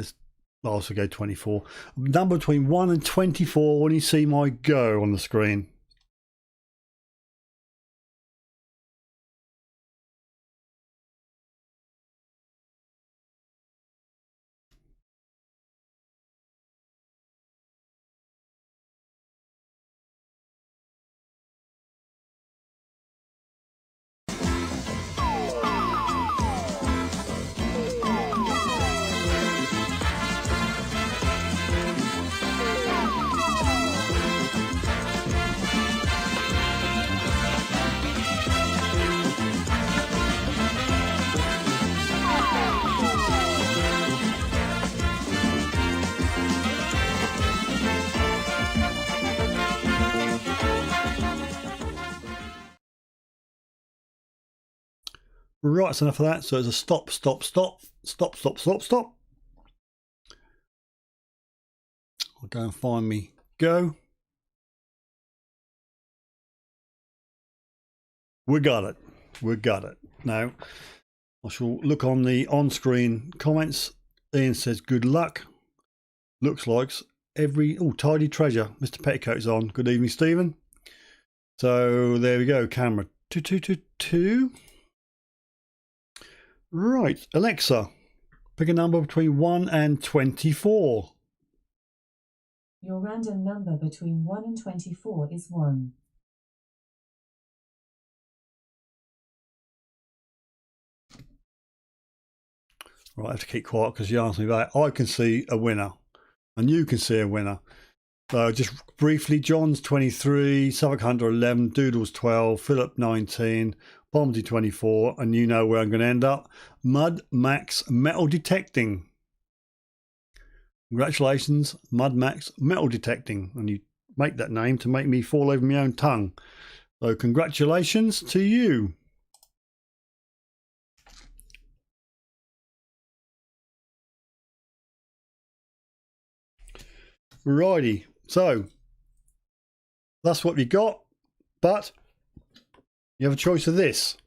S3: I'll also go 24, number between 1 and 24 when you see my go on the screen. Right, that's enough of that. So it's a stop, stop, stop, stop, stop, stop, stop. I'll go and find me go. We got it. We got it. Now, I shall look on the on-screen comments. Ian says, good luck. Looks like tidy treasure. Mr. Petticoat's on. Good evening, Stephen. So there we go. Camera 2. Right, Alexa, pick a number between 1 and 24.
S4: Your random number between 1 and 24 is 1.
S3: Right, I have to keep quiet because you asked me that. I can see a winner, and you can see a winner. So just briefly, John's 23, Suffolk Hunter 11, Doodles 12, Philip 19, Bombsy 24, and you know where I'm going to end up. Mud Max Metal Detecting. Congratulations, Mud Max Metal Detecting. And you make that name to make me fall over my own tongue. So congratulations to you. Righty, so that's what we got, but you have a choice of this.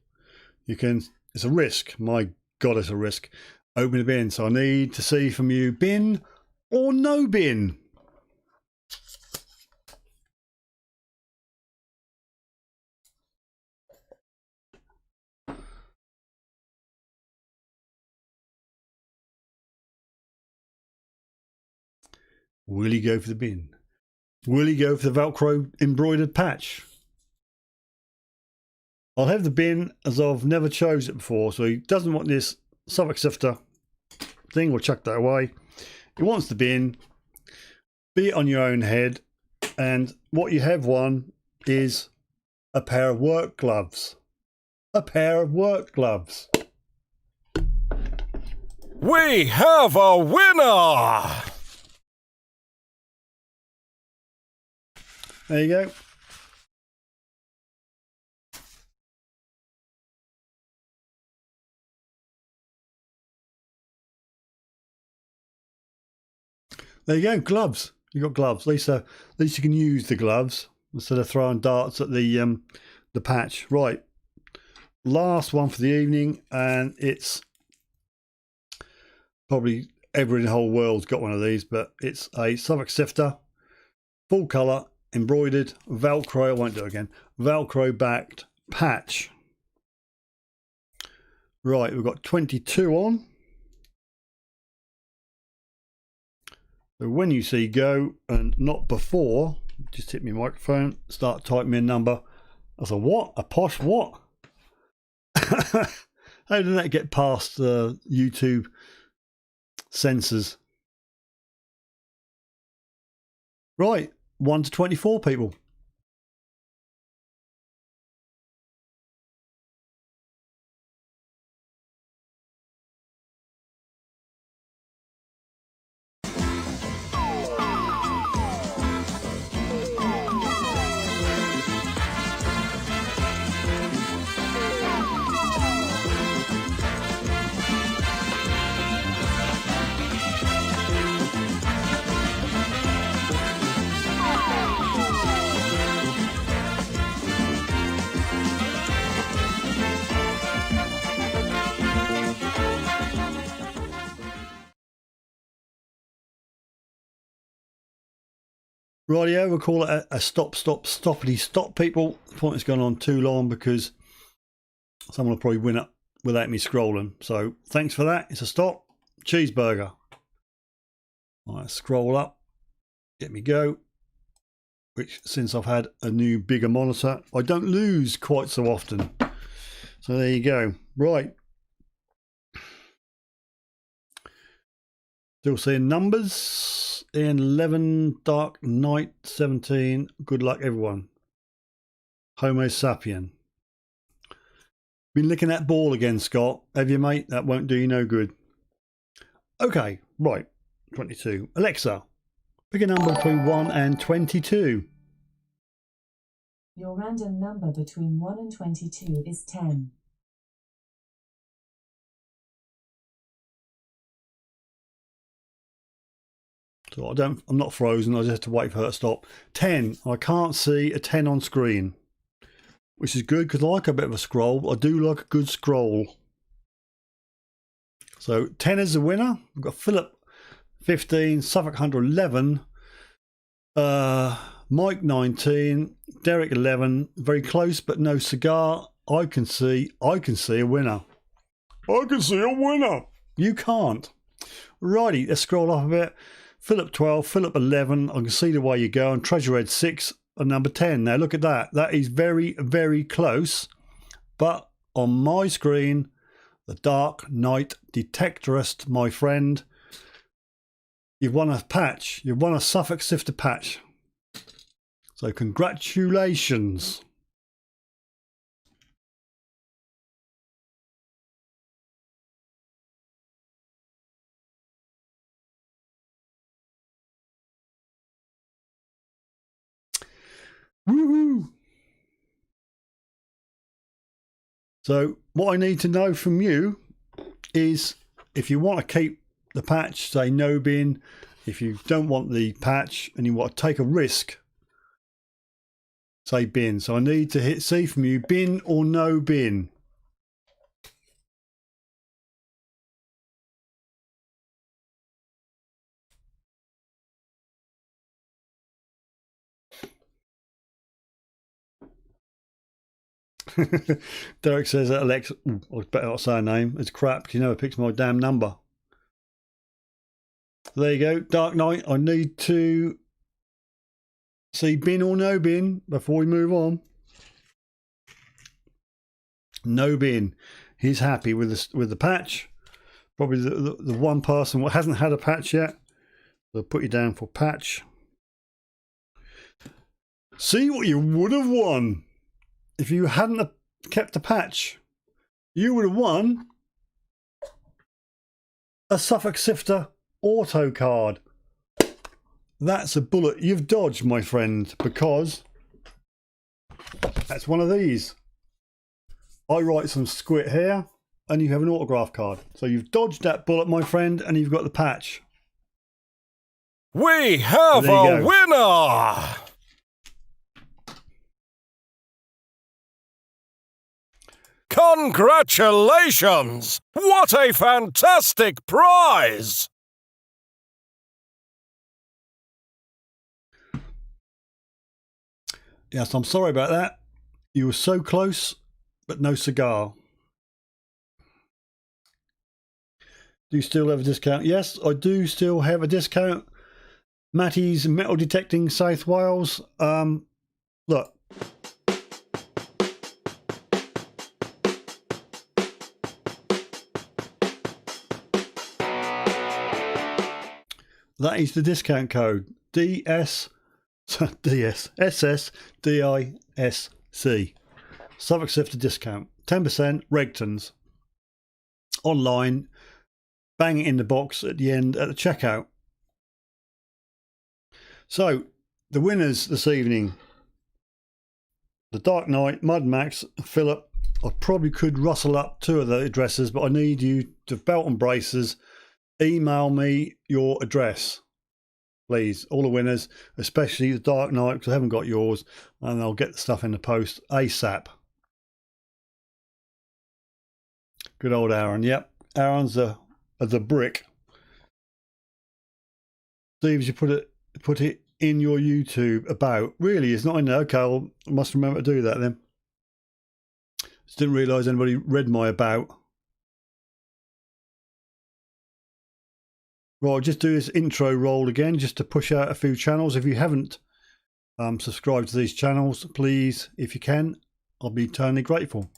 S3: It's a risk. My God, it's a risk. Open the bin. So I need to see from you, bin or no bin. Will he go for the bin? Will he go for the Velcro embroidered patch? I'll have the bin as I've never chose it before. So he doesn't want this Suffolk Sifter thing. We'll chuck that away. He wants the bin. Be it on your own head. And what you have won is a pair of work gloves. A pair of work gloves.
S2: We have a winner!
S3: There you go. There you go, gloves. You got gloves. At least you can use the gloves instead of throwing darts at the patch. Right. Last one for the evening, and it's probably everyone in the whole world's got one of these, but it's a Suffolk Sifter, full colour, embroidered, Velcro, I won't do it again, Velcro backed patch. Right, we've got 22 on. So when you see go and not before, just hit my microphone, start typing in number. I said, what? A posh what? How did that get past YouTube Sensors. Right, 1 to 24 people. Rightio, we'll call it a stoppity stop, people. The point has gone on too long because someone will probably win it without me scrolling. So thanks for that. It's a stop. Cheeseburger. All right, scroll up. Get me go. Which, since I've had a new bigger monitor, I don't lose quite so often. So there you go. Right. Still seeing numbers in 11, Dark Knight 17. Good luck, everyone. Homo sapien. Been licking that ball again, Scott. Have you, mate? That won't do you no good. Okay, right. 22. Alexa, pick a number between 1 and 22.
S4: Your random number between 1 and 22 is 10.
S3: So I'm not frozen. I just have to wait for her to stop. 10. I can't see a 10 on screen, which is good because I like a bit of a scroll. I do like a good scroll. So 10 is the winner. We've got Philip 15, Suffolk 111, Mike 19, Derek 11. Very close, but no cigar. I can see a winner. I can see a winner. You can't. Righty, let's scroll up a bit. Philip 12, Philip 11. I can see the way you go. And Treasurehead 6 and number 10. Now look at that. That is very, very close. But on my screen, the Dark Knight Detectorist, my friend, you've won a patch. You've won a Suffolk Sifter patch. So congratulations. Woohoo! So what I need to know from you is if you want to keep the patch, say no bin. If you don't want the patch and you want to take a risk, say bin. So I need to see from you bin or no bin. Derek says that Alexa, I better not say her name, it's crap because he never picks my damn number. There you go, Dark Knight. I need to see bin or no bin before we move on. No bin. He's happy with the patch. Probably the one person what hasn't had a patch yet. So put you down for patch. See what you would have won. If you hadn't kept the patch, you would have won a Suffolk Sifter auto card. That's a bullet you've dodged, my friend, because that's one of these. I write some squit here and you have an autograph card. So you've dodged that bullet, my friend, and you've got the patch.
S2: We have a winner! Congratulations! What a fantastic prize!
S3: Yes, I'm sorry about that. You were so close, but no cigar. Do you still have a discount? Yes, I do still have a discount. Matty's Metal Detecting South Wales. Look. that is the discount code SSDISC. Suffolk Sifter discount. 10% Regtons. Online. Bang it in the box at the end at the checkout. So, the winners this evening. The Dark Knight, Mud Max, Philip. I probably could rustle up 2 of the addresses, but I need you to belt and braces. Email me your address, please. All the winners, especially the Dark Knight, because I haven't got yours, and I'll get the stuff in the post ASAP. Good old Aaron. Yep, Aaron's a brick. Steve, you put it in your YouTube about. Really, it's not in there. Okay, I must remember to do that then. Just didn't realise anybody read my about. Right, I'll just do this intro roll again just to push out a few channels. If you haven't subscribed to these channels, please, if you can, I'll be eternally grateful.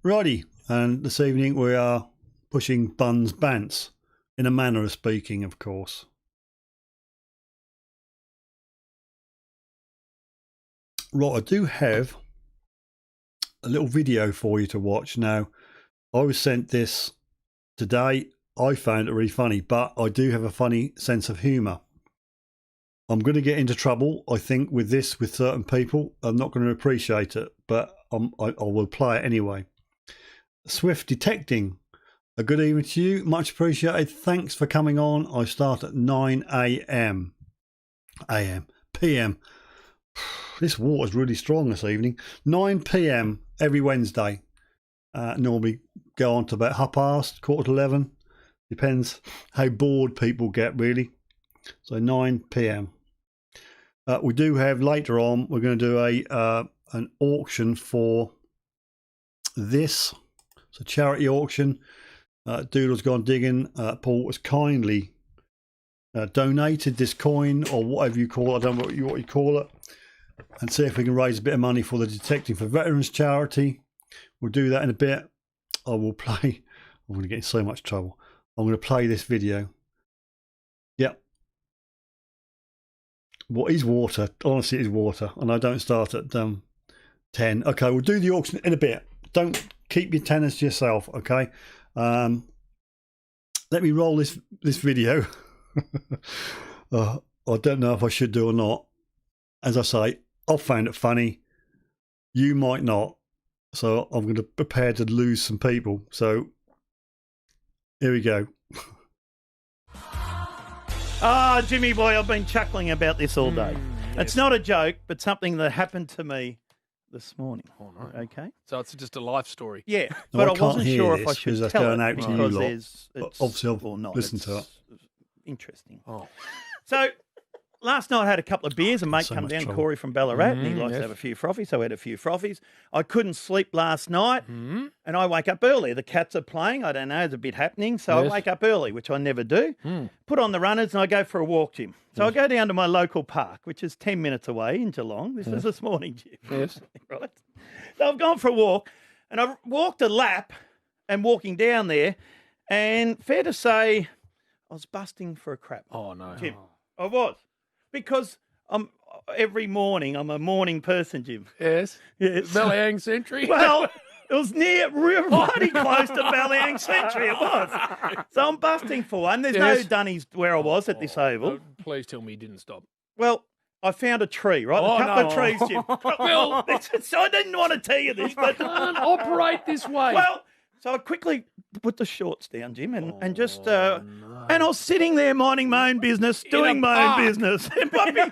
S3: Righty, and this evening we are pushing Buns Bants, in a manner of speaking, of course. Right, I do have a little video for you to watch. Now, I was sent this today. I found it really funny, but I do have a funny sense of humour. I'm going to get into trouble, I think, with this with certain people. I'm not going to appreciate it, but I will play it anyway. Swift Detecting. A good evening to you. Much appreciated. Thanks for coming on. I start at 9 a.m. PM. This water's really strong this evening. 9 p.m. every Wednesday. Normally go on to about 11:30, 11:15. Depends how bored people get, really. So 9 p.m. We do have later on, we're going to do an auction for this. It's a charity auction. Doodle's gone digging. Paul has kindly donated this coin, or whatever you call it. I don't know what you call it. And see if we can raise a bit of money for the Detecting for Veterans charity. We'll do that in a bit. I will play. I'm going to get in so much trouble. I'm going to play this video. Yep. What is water? Honestly, it is water. And I don't start at 10. Okay, we'll do the auction in a bit. Don't keep your tenors to yourself, okay? Let me roll this video. I don't know if I should do or not. As I say, I found it funny. You might not. So I'm going to prepare to lose some people. So here we go.
S5: Ah, Jimmy boy, I've been chuckling about this all day.
S6: Yes.
S5: It's not a joke, but something that happened to me this morning.
S6: Oh, no.
S5: Okay.
S6: So it's just a life story.
S5: Yeah,
S3: No,
S5: but
S3: I
S5: I
S3: can't
S5: wasn't
S3: hear
S5: sure
S3: this
S5: if I should
S3: because that's
S5: tell
S3: going
S5: it
S3: out to you
S5: because
S3: lot.
S5: it's
S3: Obviously, I'll
S5: or not.
S3: listen to
S5: it's interesting.
S6: Oh.
S5: So last night I had a couple of beers. A mate
S3: So
S5: come
S3: much
S5: down,
S3: trouble.
S5: Corey from Ballarat, and he likes
S6: yes.
S5: to have a few frothies. So I had a few frothies. I couldn't sleep last night, and I wake up early. The cats are playing. I don't know, there's a bit happening. So
S6: Yes.
S5: I wake up early, which I never do. Put on the runners, and I go for a walk, Jim. So I go down to my local park, which is 10 minutes away in Geelong. This was this morning, Jim.
S6: Yes.
S5: Right. So I've gone for a walk, and I've walked a lap and walking down there, and fair to say, I was busting for a crap.
S6: Oh, no.
S5: Jim. I was. Because every morning, I'm a morning person, Jim.
S6: Yes.
S5: Yes.
S6: Ballyang Century.
S5: Well, it was bloody close to Ballyang Century, it was. So I'm busting for one. There's no
S6: Yes.
S5: dunnies where I was at this oval.
S6: Please tell me you didn't stop.
S5: Well, I found a tree, right?
S6: Oh,
S5: a couple
S6: no.
S5: of trees, Jim.
S6: Well-
S5: So I didn't want to tell you this, but...
S6: Can't operate this way.
S5: Well, so I quickly put the shorts down, Jim, and just... And I was sitting there minding my own business, doing my
S6: park.
S5: own business.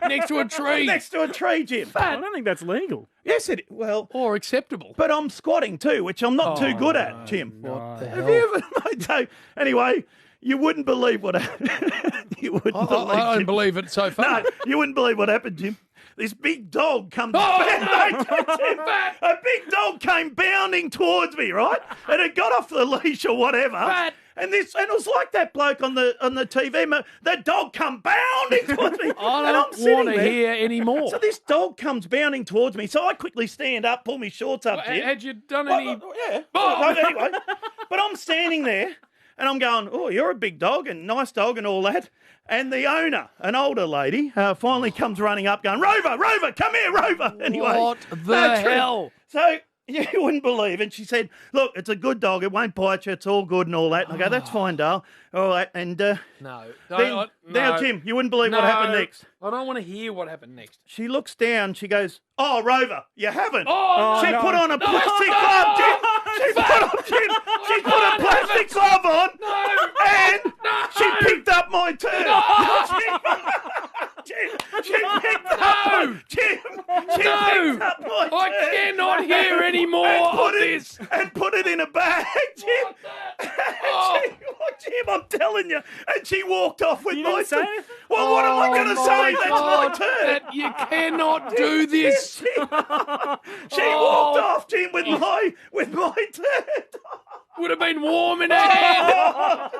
S6: Next to a tree.
S5: Next to a tree, Jim.
S7: I don't think that's legal.
S5: Yes, well...
S6: Or acceptable.
S5: But I'm squatting too, which I'm not too good at, Jim.
S6: What the
S5: Have
S6: hell?
S5: you ever... So, anyway, you wouldn't believe what happened. You wouldn't believe,
S6: I don't
S5: Jim.
S6: believe it so far.
S5: No, you wouldn't believe what happened, Jim. this big dog comes
S6: Fat.
S5: a big dog came bounding towards me, right? And it got off the leash or whatever.
S6: Fat.
S5: And it was like that bloke on the TV. That dog come bounding towards me.
S6: I
S5: and I'm
S6: don't
S5: sitting
S6: want to
S5: there.
S6: hear any more.
S5: So this dog comes bounding towards me. So I quickly stand up, pull my shorts up, Jim.
S6: Had you done
S5: Well,
S6: any?
S5: yeah.
S6: Oh.
S5: No, anyway, but I'm standing there and I'm going, oh, you're a big dog and nice dog and all that. And the owner, an older lady, finally comes running up going, Rover, come here, Rover. Anyway,
S6: What the
S5: that's true.
S6: hell?
S5: So you wouldn't believe. And she said, look, it's a good dog. It won't bite you. It's all good and all that. And I go, that's fine, Dale. All right. And
S6: No.
S5: now, Jim, you wouldn't believe what happened next.
S6: I don't want to hear what happened next.
S5: She looks down. She goes, oh, Rover, you haven't.
S6: Oh,
S5: She
S6: no.
S5: put on a plastic glove, Jim. She put a plastic glove on, and she picked up my turd. She picked up. Jim, she picked up my
S6: I
S5: turd.
S6: cannot hear any more of this.
S5: And put it in a bag, Jim.
S6: Oh.
S5: Jim, I'm telling you. And she walked off with
S7: You
S5: my
S7: didn't say
S5: turd.
S7: it?
S5: Well, what am I going to say? That's my turd.
S6: That you cannot do this.
S5: She walked off, Jim, with my turd.
S6: Would have been warm in her hand.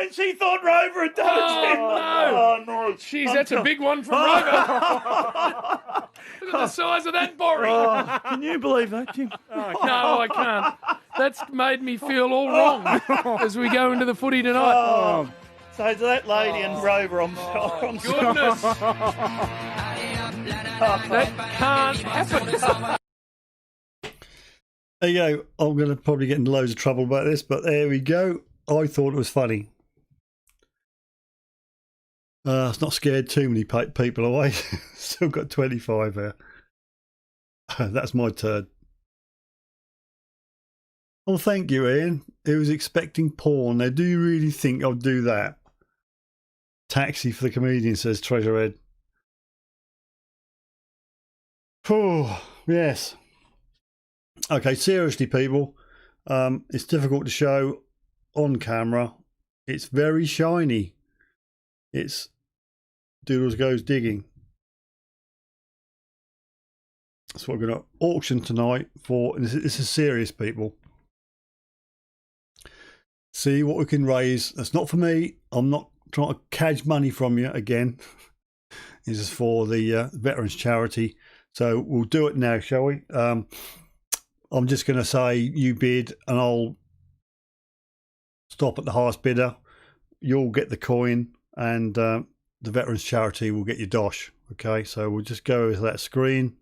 S5: And she thought Rover had done it, Jim.
S6: Oh,
S5: Oh, no.
S6: Jeez, that's a big one from Rover. Look at the size of that borry.
S5: Oh, can you believe that, Jim?
S6: No, I can't. That's made me feel all wrong as we go into the footy tonight.
S5: Oh. So to that lady and Rover, I'm sorry.
S6: Goodness. That can't happen.
S3: There you go. I'm going to probably get in loads of trouble about this, but there we go. I thought it was funny. It's not scared too many people away. Still got 25 there. That's my turn. Oh, thank you, Ian. He was expecting porn. Now, do you really think I'll do that? Taxi for the comedian, says Treasure Ed. Oh, yes. Okay, seriously, people. It's difficult to show on camera. It's very shiny. It's Doodles Goes Digging. That's what we're going to auction tonight for. And this is serious, people. See what we can raise. That's not for me. I'm not trying to cadge money from you again. This is for the Veterans Charity. So we'll do it now, shall we? I'm just going to say you bid and I'll stop at the highest bidder. You'll get the coin and the Veterans Charity will get your dosh. Okay, so we'll just go with that screen.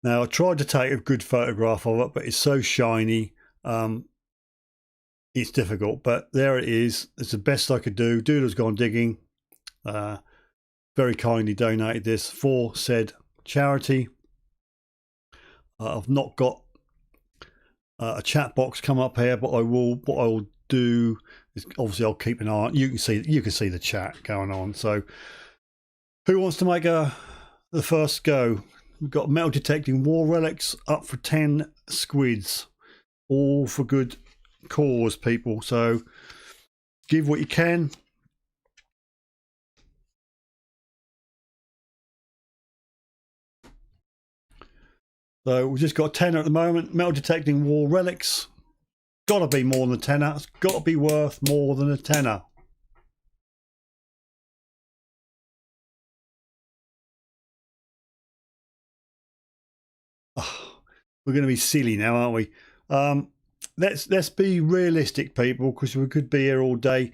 S3: Now, I tried to take a good photograph of it, but it's so shiny. It's difficult, but there it is. It's the best I could do. Doodle's Gone Digging. Very kindly donated this for said charity. I've not got a chat box come up here, but I will. What I will do is obviously I'll keep an eye on. You can see the chat going on. So, who wants to make the first go? We've got metal detecting war relics up for 10 squids, all for good cause, people. So, give what you can. So we've just got 10 at the moment. Metal detecting war relics. Got to be more than a tenner. It's got to be worth more than a tenner. Oh, we're going to be silly now, aren't we? Let's be realistic, people, because we could be here all day.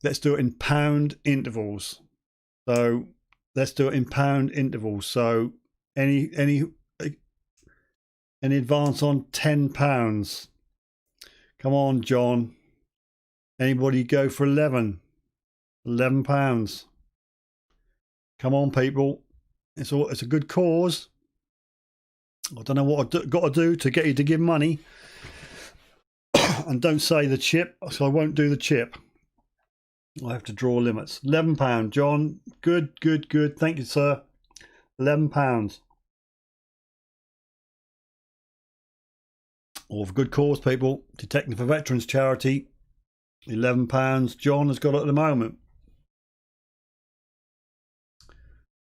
S3: Let's do it in pound intervals. So let's do it in pound intervals. So any advance on £10. Come on, John. Anybody go for £11 £11. Come on, people. It's a good cause. I don't know what I've got to do to get you to give money. And don't say the chip, so I won't do the chip. I have to draw limits. £11, John. Good. Thank you, sir. £11. All for good cause, people. Detecting for Veterans Charity. £11. John has got it at the moment.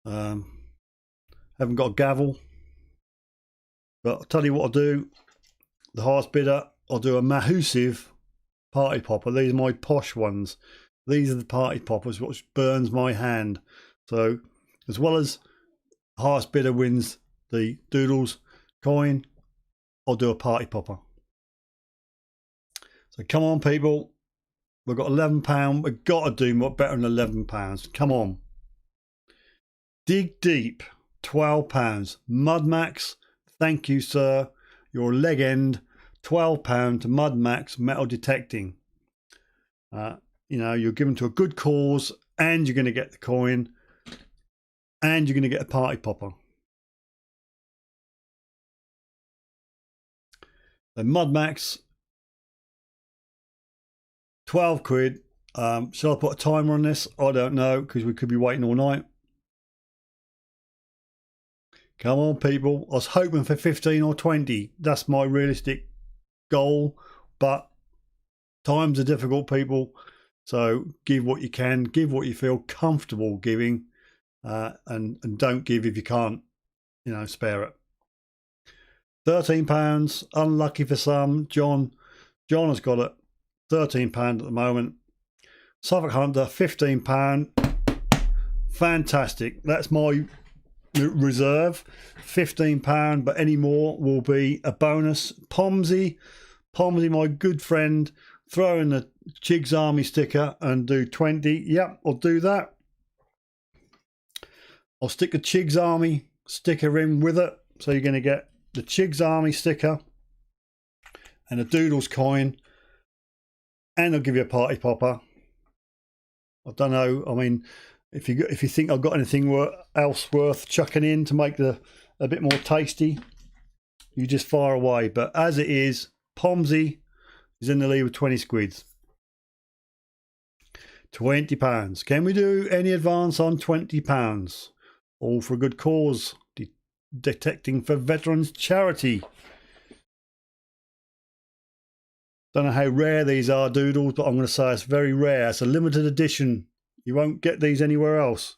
S3: Haven't got a gavel, but I'll tell you what I'll do. The highest bidder, I'll do a massive party popper. These are my posh ones. These are the party poppers, which burns my hand. So as well as highest bidder wins the Doodles coin, I'll do a party popper. So come on, people. We've got £11. We've got to do more better than £11. Come on. Dig Deep, £12. Mud Max, thank you, sir. Your leg end, £12 to Mud Max metal detecting. You know, you're given to a good cause, and you're going to get the coin, and you're going to get a party popper. The Mud Max, 12 quid. Shall I put a timer on this? I don't know, because we could be waiting all night. Come on, people. I was hoping for 15 or 20. That's my realistic goal, but times are difficult, people. So give what you can, give what you feel comfortable giving, and don't give if you can't, you know, spare it. £13, unlucky for some. John has got it, £13 at the moment. Suffolk Hunter, £15. Fantastic. That's my reserve, £15, but any more will be a bonus. Pomsey, my good friend, throw in the Chigs Army sticker and do 20. Yep, I'll do that. I'll stick a Chigs Army sticker in with it, so you're going to get the Chigs Army sticker and a Doodles coin, and I'll give you a party popper. I don't know, I mean, if you think I've got anything else worth chucking in to make a bit more tasty, you just fire away. But as it is, Pomsey is in the lead with 20 squids. £20. Can we do any advance on £20? All for a good cause. Detecting for Veterans Charity. Don't know how rare these are, Doodles, but I'm going to say it's very rare. It's a limited edition. You won't get these anywhere else.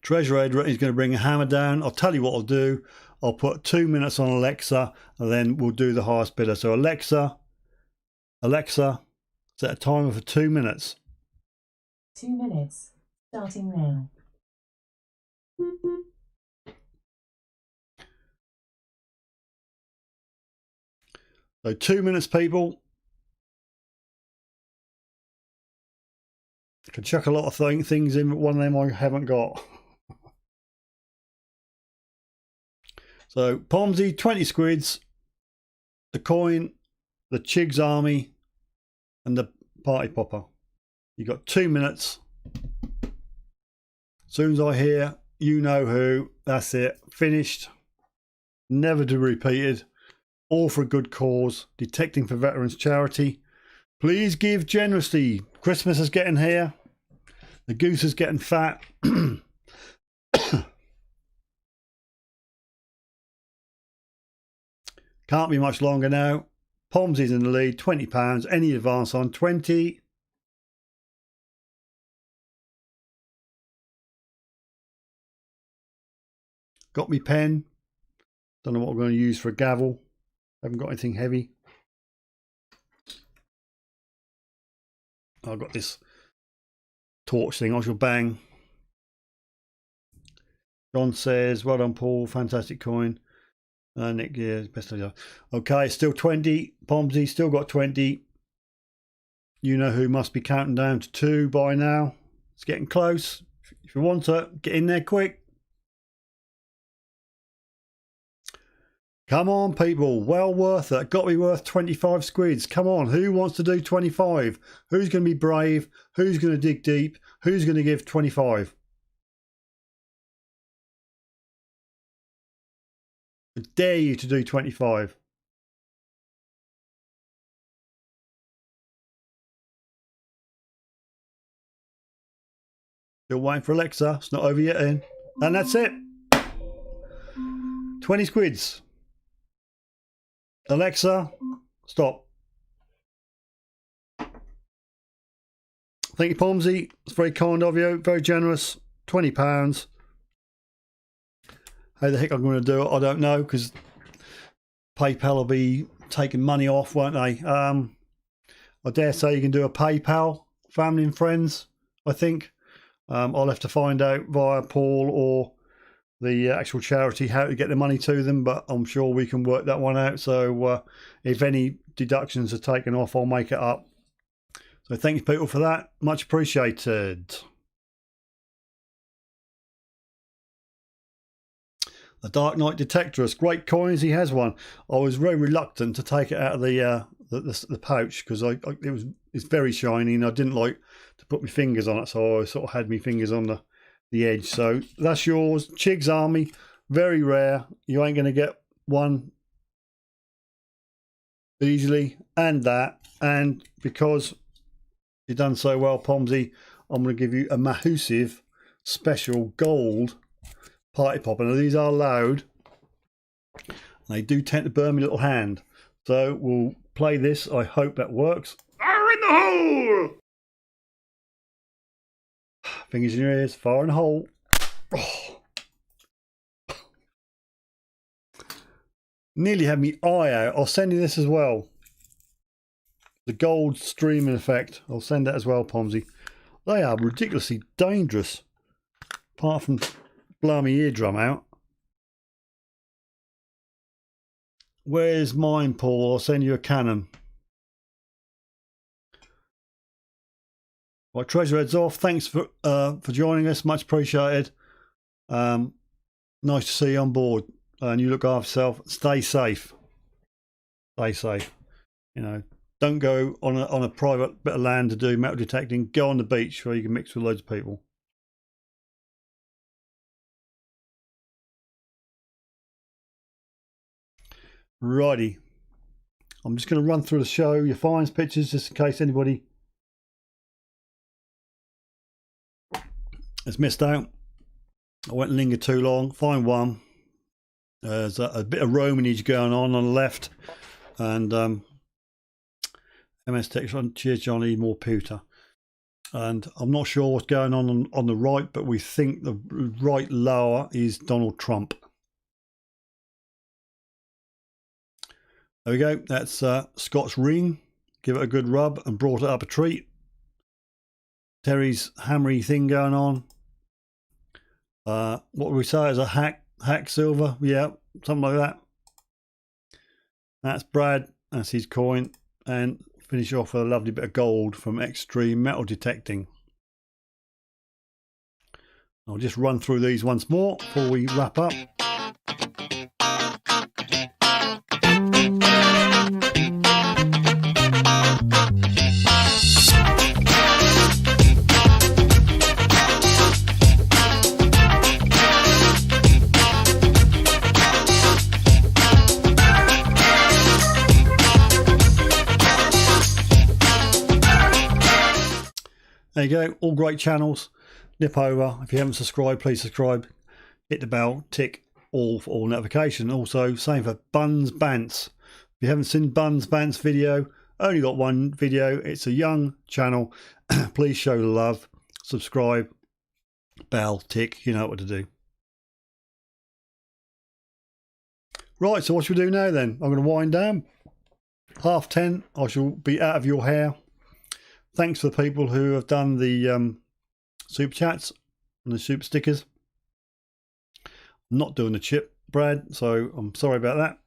S3: Treasure Aider is going to bring a hammer down. I'll tell you what I'll do. I'll put 2 minutes on Alexa, and then we'll do the highest bidder. So Alexa, set a timer for 2 minutes.
S4: 2 minutes, starting now.
S3: So 2 minutes, people. I can chuck a lot of things in, but one of them I haven't got. So Pomsey, 20 squids, the coin, the Chigs Army, and the party popper. You got 2 minutes. As soon as I hear you know who, that's it. Finished. Never to be repeated. All for a good cause. Detecting for Veterans Charity. Please give generously. Christmas is getting here. The goose is getting fat. Can't be much longer now. Pomsey's in the lead, £20. Any advance on 20? Got me pen. Don't know what I'm going to use for a gavel. Haven't got anything heavy. I've got this torch thing. I shall bang. John says, well done, Paul. Fantastic coin. Nick, yeah, best of luck. Okay, still 20. Pomsey still got 20. You know who must be counting down to 2 by now. It's getting close. If you want to, get in there quick. Come on, people. Well worth it. Got to be worth 25 squids. Come on. Who wants to do 25? Who's going to be brave? Who's going to dig deep? Who's going to give 25? I dare you to do 25. Still waiting for Alexa. It's not over yet then. And that's it. 20 squids. Alexa, stop. Thank you, Pomsy. It's very kind of you. Very generous. £20. How the heck I'm going to do it, I don't know, because PayPal will be taking money off, won't they? I dare say you can do a PayPal, family and friends, I think. I'll have to find out via Paul or the actual charity how to get the money to them, but I'm sure we can work that one out. So if any deductions are taken off, I'll make it up. So thanks, people, for that. Much appreciated. The Dark Knight Detectorist, great coins. He has one. I was very reluctant to take it out of the pouch because it's very shiny and I didn't like to put my fingers on it, so I sort of had my fingers on the edge. So that's yours, Chig's Army. Very rare. You ain't going to get one easily, and because you've done so well, Pomsy, I'm going to give you a massive special gold party popper. Now these are loud. They do tend to burn my little hand. So we'll play this. I hope that works. Fire in the hole! Fingers in your ears. Fire in the hole. Oh. Nearly had me eye out. I'll send you this as well. The gold streaming effect. I'll send that as well, Pomsy. They are ridiculously dangerous. Apart from blowing my eardrum out. Where's mine, Paul? I'll send you a cannon. Right, Treasure Heads off. Thanks for joining us. Much appreciated. Nice to see you on board. And you look after yourself. Stay safe. Stay safe. You know, don't go on a private bit of land to do metal detecting. Go on the beach where you can mix with loads of people. Righty. I'm just going to run through the show, your finds, pictures, just in case anybody has missed out. I won't linger too long. Find one. There's a bit of Romanage going on the left. And MS text on Cheers Johnny, more pewter. And I'm not sure what's going on the right, but we think the right lower is Donald Trump. There we go. That's Scott's ring. Give it a good rub and brought it up a treat. Terry's hammery thing going on. What would we say is a hack silver? Yeah, something like that. That's Brad. That's his coin. And finish off with a lovely bit of gold from Extreme Metal Detecting. I'll just run through these once more before we wrap up. There you go, all great channels. Nip over. If you haven't subscribed, please subscribe. Hit the bell, tick all for all notification. Also, same for Buns Bants. If you haven't seen Buns Bants video, only got one video. It's a young channel. Please show the love. Subscribe, bell, tick. You know what to do. Right, so what should we do now then? I'm going to wind down. 10:30, I shall be out of your hair. Thanks for the people who have done the super chats and the super stickers. I'm not doing the chip, Brad, so I'm sorry about that.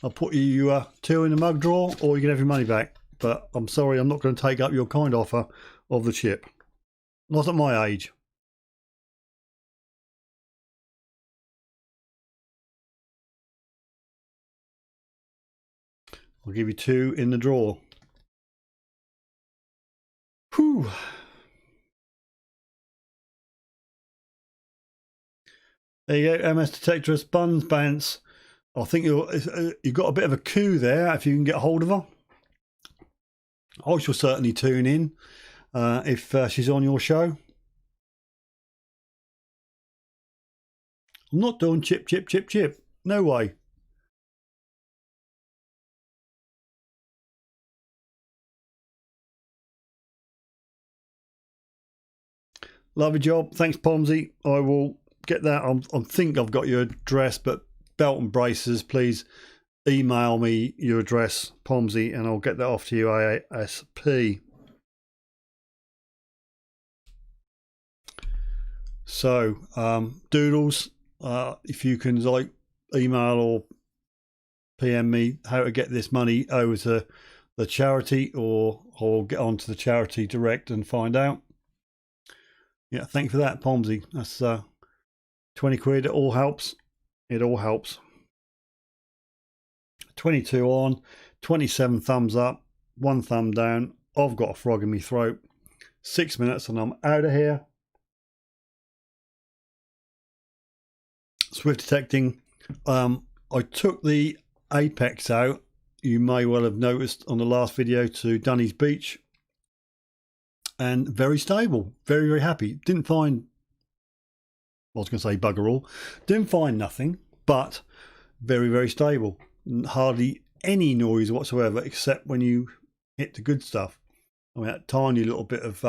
S3: I'll put you 2 in the mug drawer, or you can have your money back. But I'm sorry, I'm not going to take up your kind offer of the chip. Not at my age. I'll give you 2 in the drawer. Whew. There you go, MS Detectorist, Buns Bants. I think you've got a bit of a coup there if you can get hold of her. I shall certainly tune in if she's on your show. I'm not doing chip. No way. Lovely job. Thanks, Pomsy. I will get that. I think I've got your address, but belt and braces, please email me your address, Pomsy, and I'll get that off to you ASAP. So, Doodles, if you can like email or PM me how to get this money over to the charity, or I'll get onto the charity direct and find out. Yeah, thank you for that, Pomsy. That's 20 quid. It all helps. It all helps. 22 on, 27 thumbs up, 1 thumb down. I've got a frog in my throat. 6 minutes and I'm out of here. Swift detecting. I took the apex out. You may well have noticed on the last video to Dunny's Beach. And very stable. Very, very happy. Didn't find, I was going to say bugger all. Didn't find nothing, but very, very stable. Hardly any noise whatsoever, except when you hit the good stuff. I mean, that tiny little bit of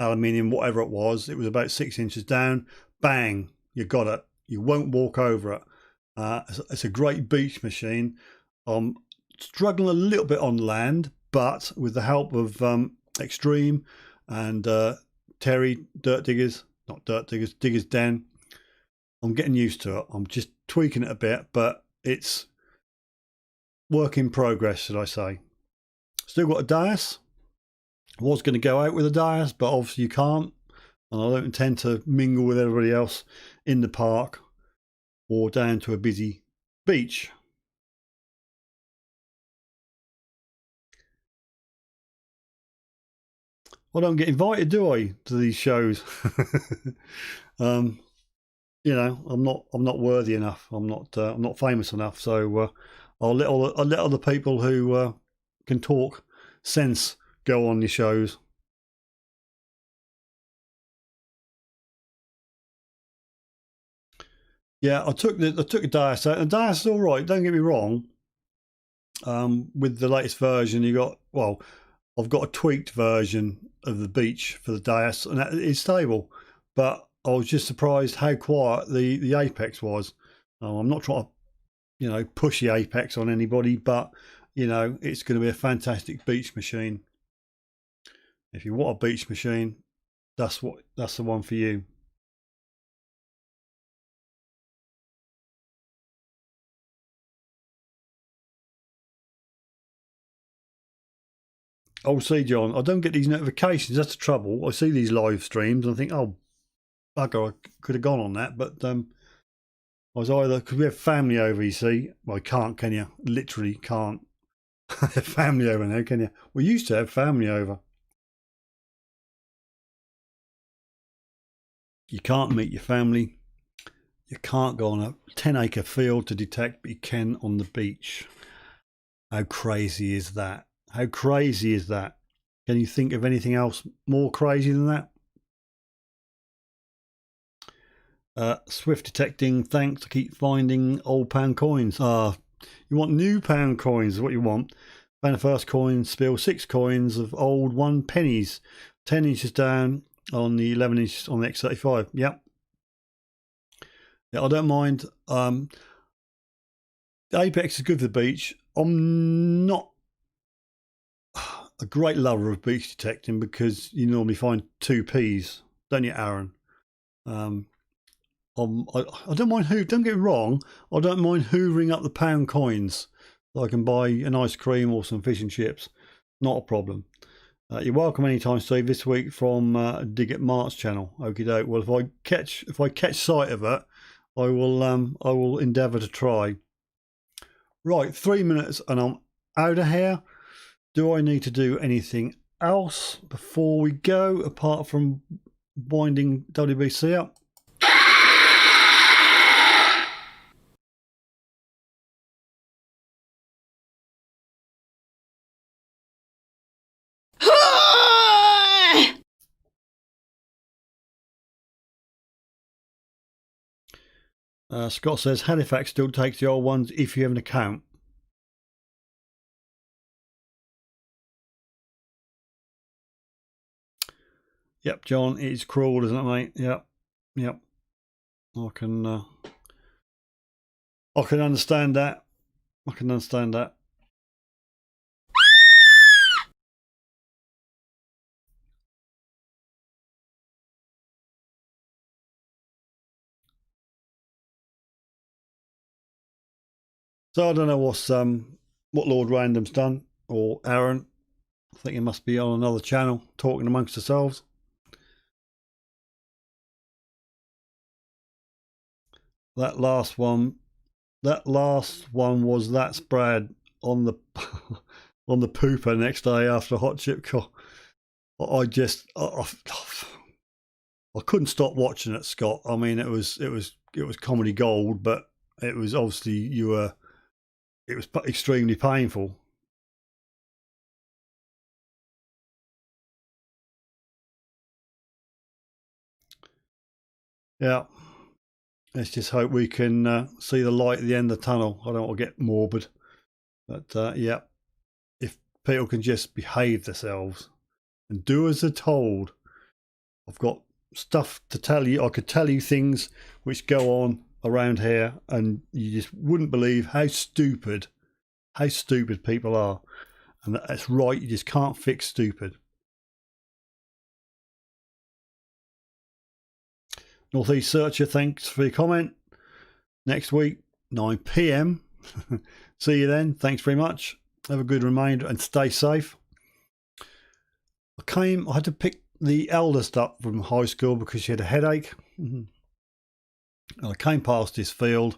S3: aluminium, whatever it was about 6 inches down. Bang, you got it. You won't walk over it. It's a great beach machine. I'm struggling a little bit on land, but with the help of Extreme and Terry Diggers Den, I'm getting used to it. I'm just tweaking it a bit, but it's work in progress, should I say. Still got a dais. I was going to go out with a dais, but obviously you can't, and I don't intend to mingle with everybody else in the park or down to a busy beach. I don't get invited, do I, to these shows? You know, I'm not worthy enough. I'm not famous enough. So I'll let other people who can talk sense go on the shows. Yeah, I took the dais out. The dais is all right. Don't get me wrong. With the latest version, you got, well, I've got a tweaked version of the beach for the dais, and that is stable. But I was just surprised how quiet the apex was. I'm not trying to, you know, push the apex on anybody, but you know, it's going to be a fantastic beach machine. If you want a beach machine, that's the one for you. Oh, see, John, I don't get these notifications. That's the trouble. I see these live streams and I think, oh, bugger, I could have gone on that. But I was either, because we have family over, you see. Well, you can't, can you? Literally can't have family over now, can you? We used to have family over. You can't meet your family. You can't go on a 10-acre field to detect, but you can on the beach. How crazy is that? How crazy is that? Can you think of anything else more crazy than that? Swift detecting, thanks. I keep finding old pound coins. You want new pound coins is what you want. Found the first coin, spill 6 coins of old 1 pennies. 10 inches down on the 11 inch on the X35. Yep. Yeah, I don't mind. The apex is good for the beach. I'm not a great lover of beach detecting because you normally find 2p's, don't you, Aaron? I don't mind don't get me wrong, I don't mind hoovering up the pound coins so I can buy an ice cream or some fish and chips. Not a problem. You're welcome anytime, Steve. This week from Dig It Mart's channel. Okie doke. Well, if I catch sight of it, I will endeavour to try. Right, 3 minutes and I'm out of here. Do I need to do anything else before we go apart from winding WBC up? Scott says Halifax still takes the old ones if you have an account. Yep, John, it's cruel, isn't it, mate? Yep, yep. I can understand that. I can understand that. So I don't know what Lord Random's done, or Aaron. I think he must be on another channel talking amongst themselves. That last one was that spread on the on the pooper next day after a hot chip call. I couldn't stop watching it, Scott. I mean, it was comedy gold, but it was obviously it was extremely painful. Yeah, let's just hope we can see the light at the end of the tunnel. I don't want to get morbid, but yeah, if people can just behave themselves and do as they're told. I've got stuff to tell you. I could tell you things which go on around here, and you just wouldn't believe how stupid people are. And that's right, you just can't fix stupid. Northeast Searcher, thanks for your comment. Next week, 9 PM. See you then. Thanks very much. Have a good remainder and stay safe. I had to pick the eldest up from high school because she had a headache. And I came past this field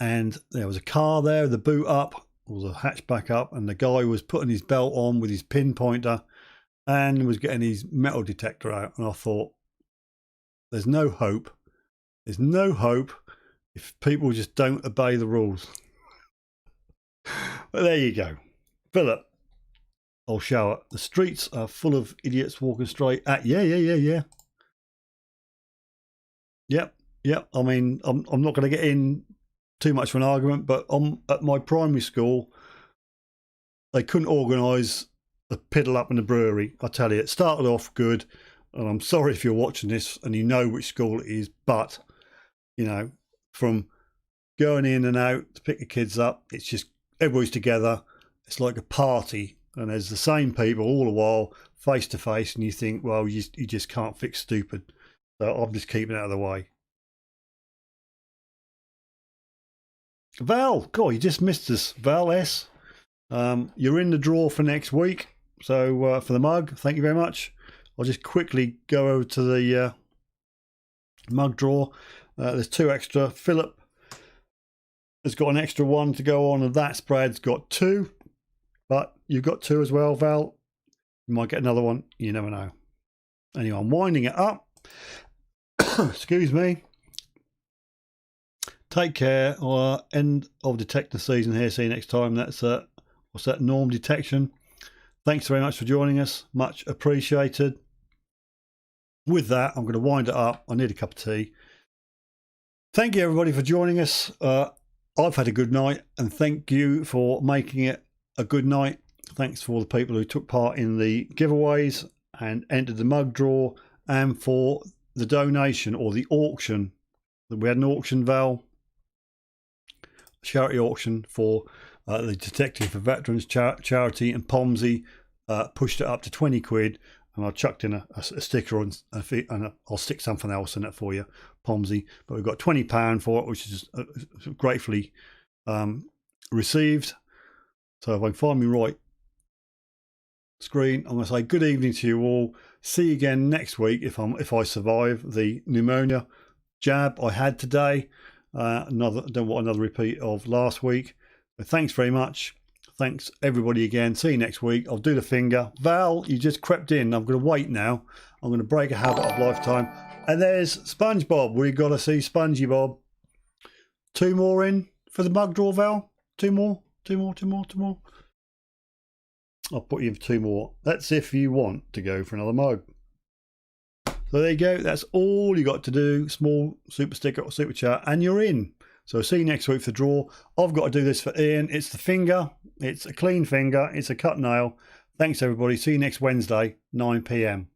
S3: and there was a car there, the boot up, or the hatchback up, and the guy was putting his belt on with his pinpointer and was getting his metal detector out. And I thought, there's no hope. There's no hope if people just don't obey the rules. But there you go. Philip, I'll show it. The streets are full of idiots walking straight at yeah. Yep. I mean, I'm not going to get in too much of an argument, but at my primary school, they couldn't organise a piddle up in the brewery. I tell you, it started off good, and I'm sorry if you're watching this and you know which school it is, but you know, from going in and out to pick the kids up, it's just everybody's together. It's like a party. And there's the same people all the while, face to face, and you think, well, you just can't fix stupid. So I'm just keeping it out of the way. Val, God, you just missed us, Val S. You're in the draw for next week. So for the mug, thank you very much. I'll just quickly go over to the mug draw. There's 2 extra. Philip has got an extra 1 to go on, and that spread's got 2. But you've got 2 as well, Val. You might get another one. You never know. Anyway, I'm winding it up. Excuse me. Take care. End of detector season here. See you next time. That's what's that? Norm detection. Thanks very much for joining us. Much appreciated. With that, I'm going to wind it up. I need a cup of tea. Thank you, everybody, for joining us. I've had a good night, and thank you for making it a good night. Thanks for all the people who took part in the giveaways and entered the mug draw, and for the donation or the auction. We had an auction, Val, charity auction for the Detective for Veterans charity, and Pomsey pushed it up to 20 quid, and I chucked in a sticker and I'll stick something else in it for you, Pomsey. But we've got £20 for it, which is gratefully received. So if I can find me right screen, I'm going to say good evening to you all. See you again next week if I survive the pneumonia jab I had today. Don't want another repeat of last week. But thanks very much. Thanks everybody again. See you next week. I'll do the finger. Val, you just crept in. I'm going to wait now. I'm going to break a habit of lifetime. And there's SpongeBob. We've got to see Spongy Bob. 2 more in for the mug draw, Val. 2 more. 2 more. I'll put you in for 2 more. That's if you want to go for another mug. So there you go. That's all you got to do. Small super sticker or super chat, and you're in. So see you next week for the draw. I've got to do this for Ian. It's the finger. It's a clean finger. It's a cut nail. Thanks, everybody. See you next Wednesday, 9 PM.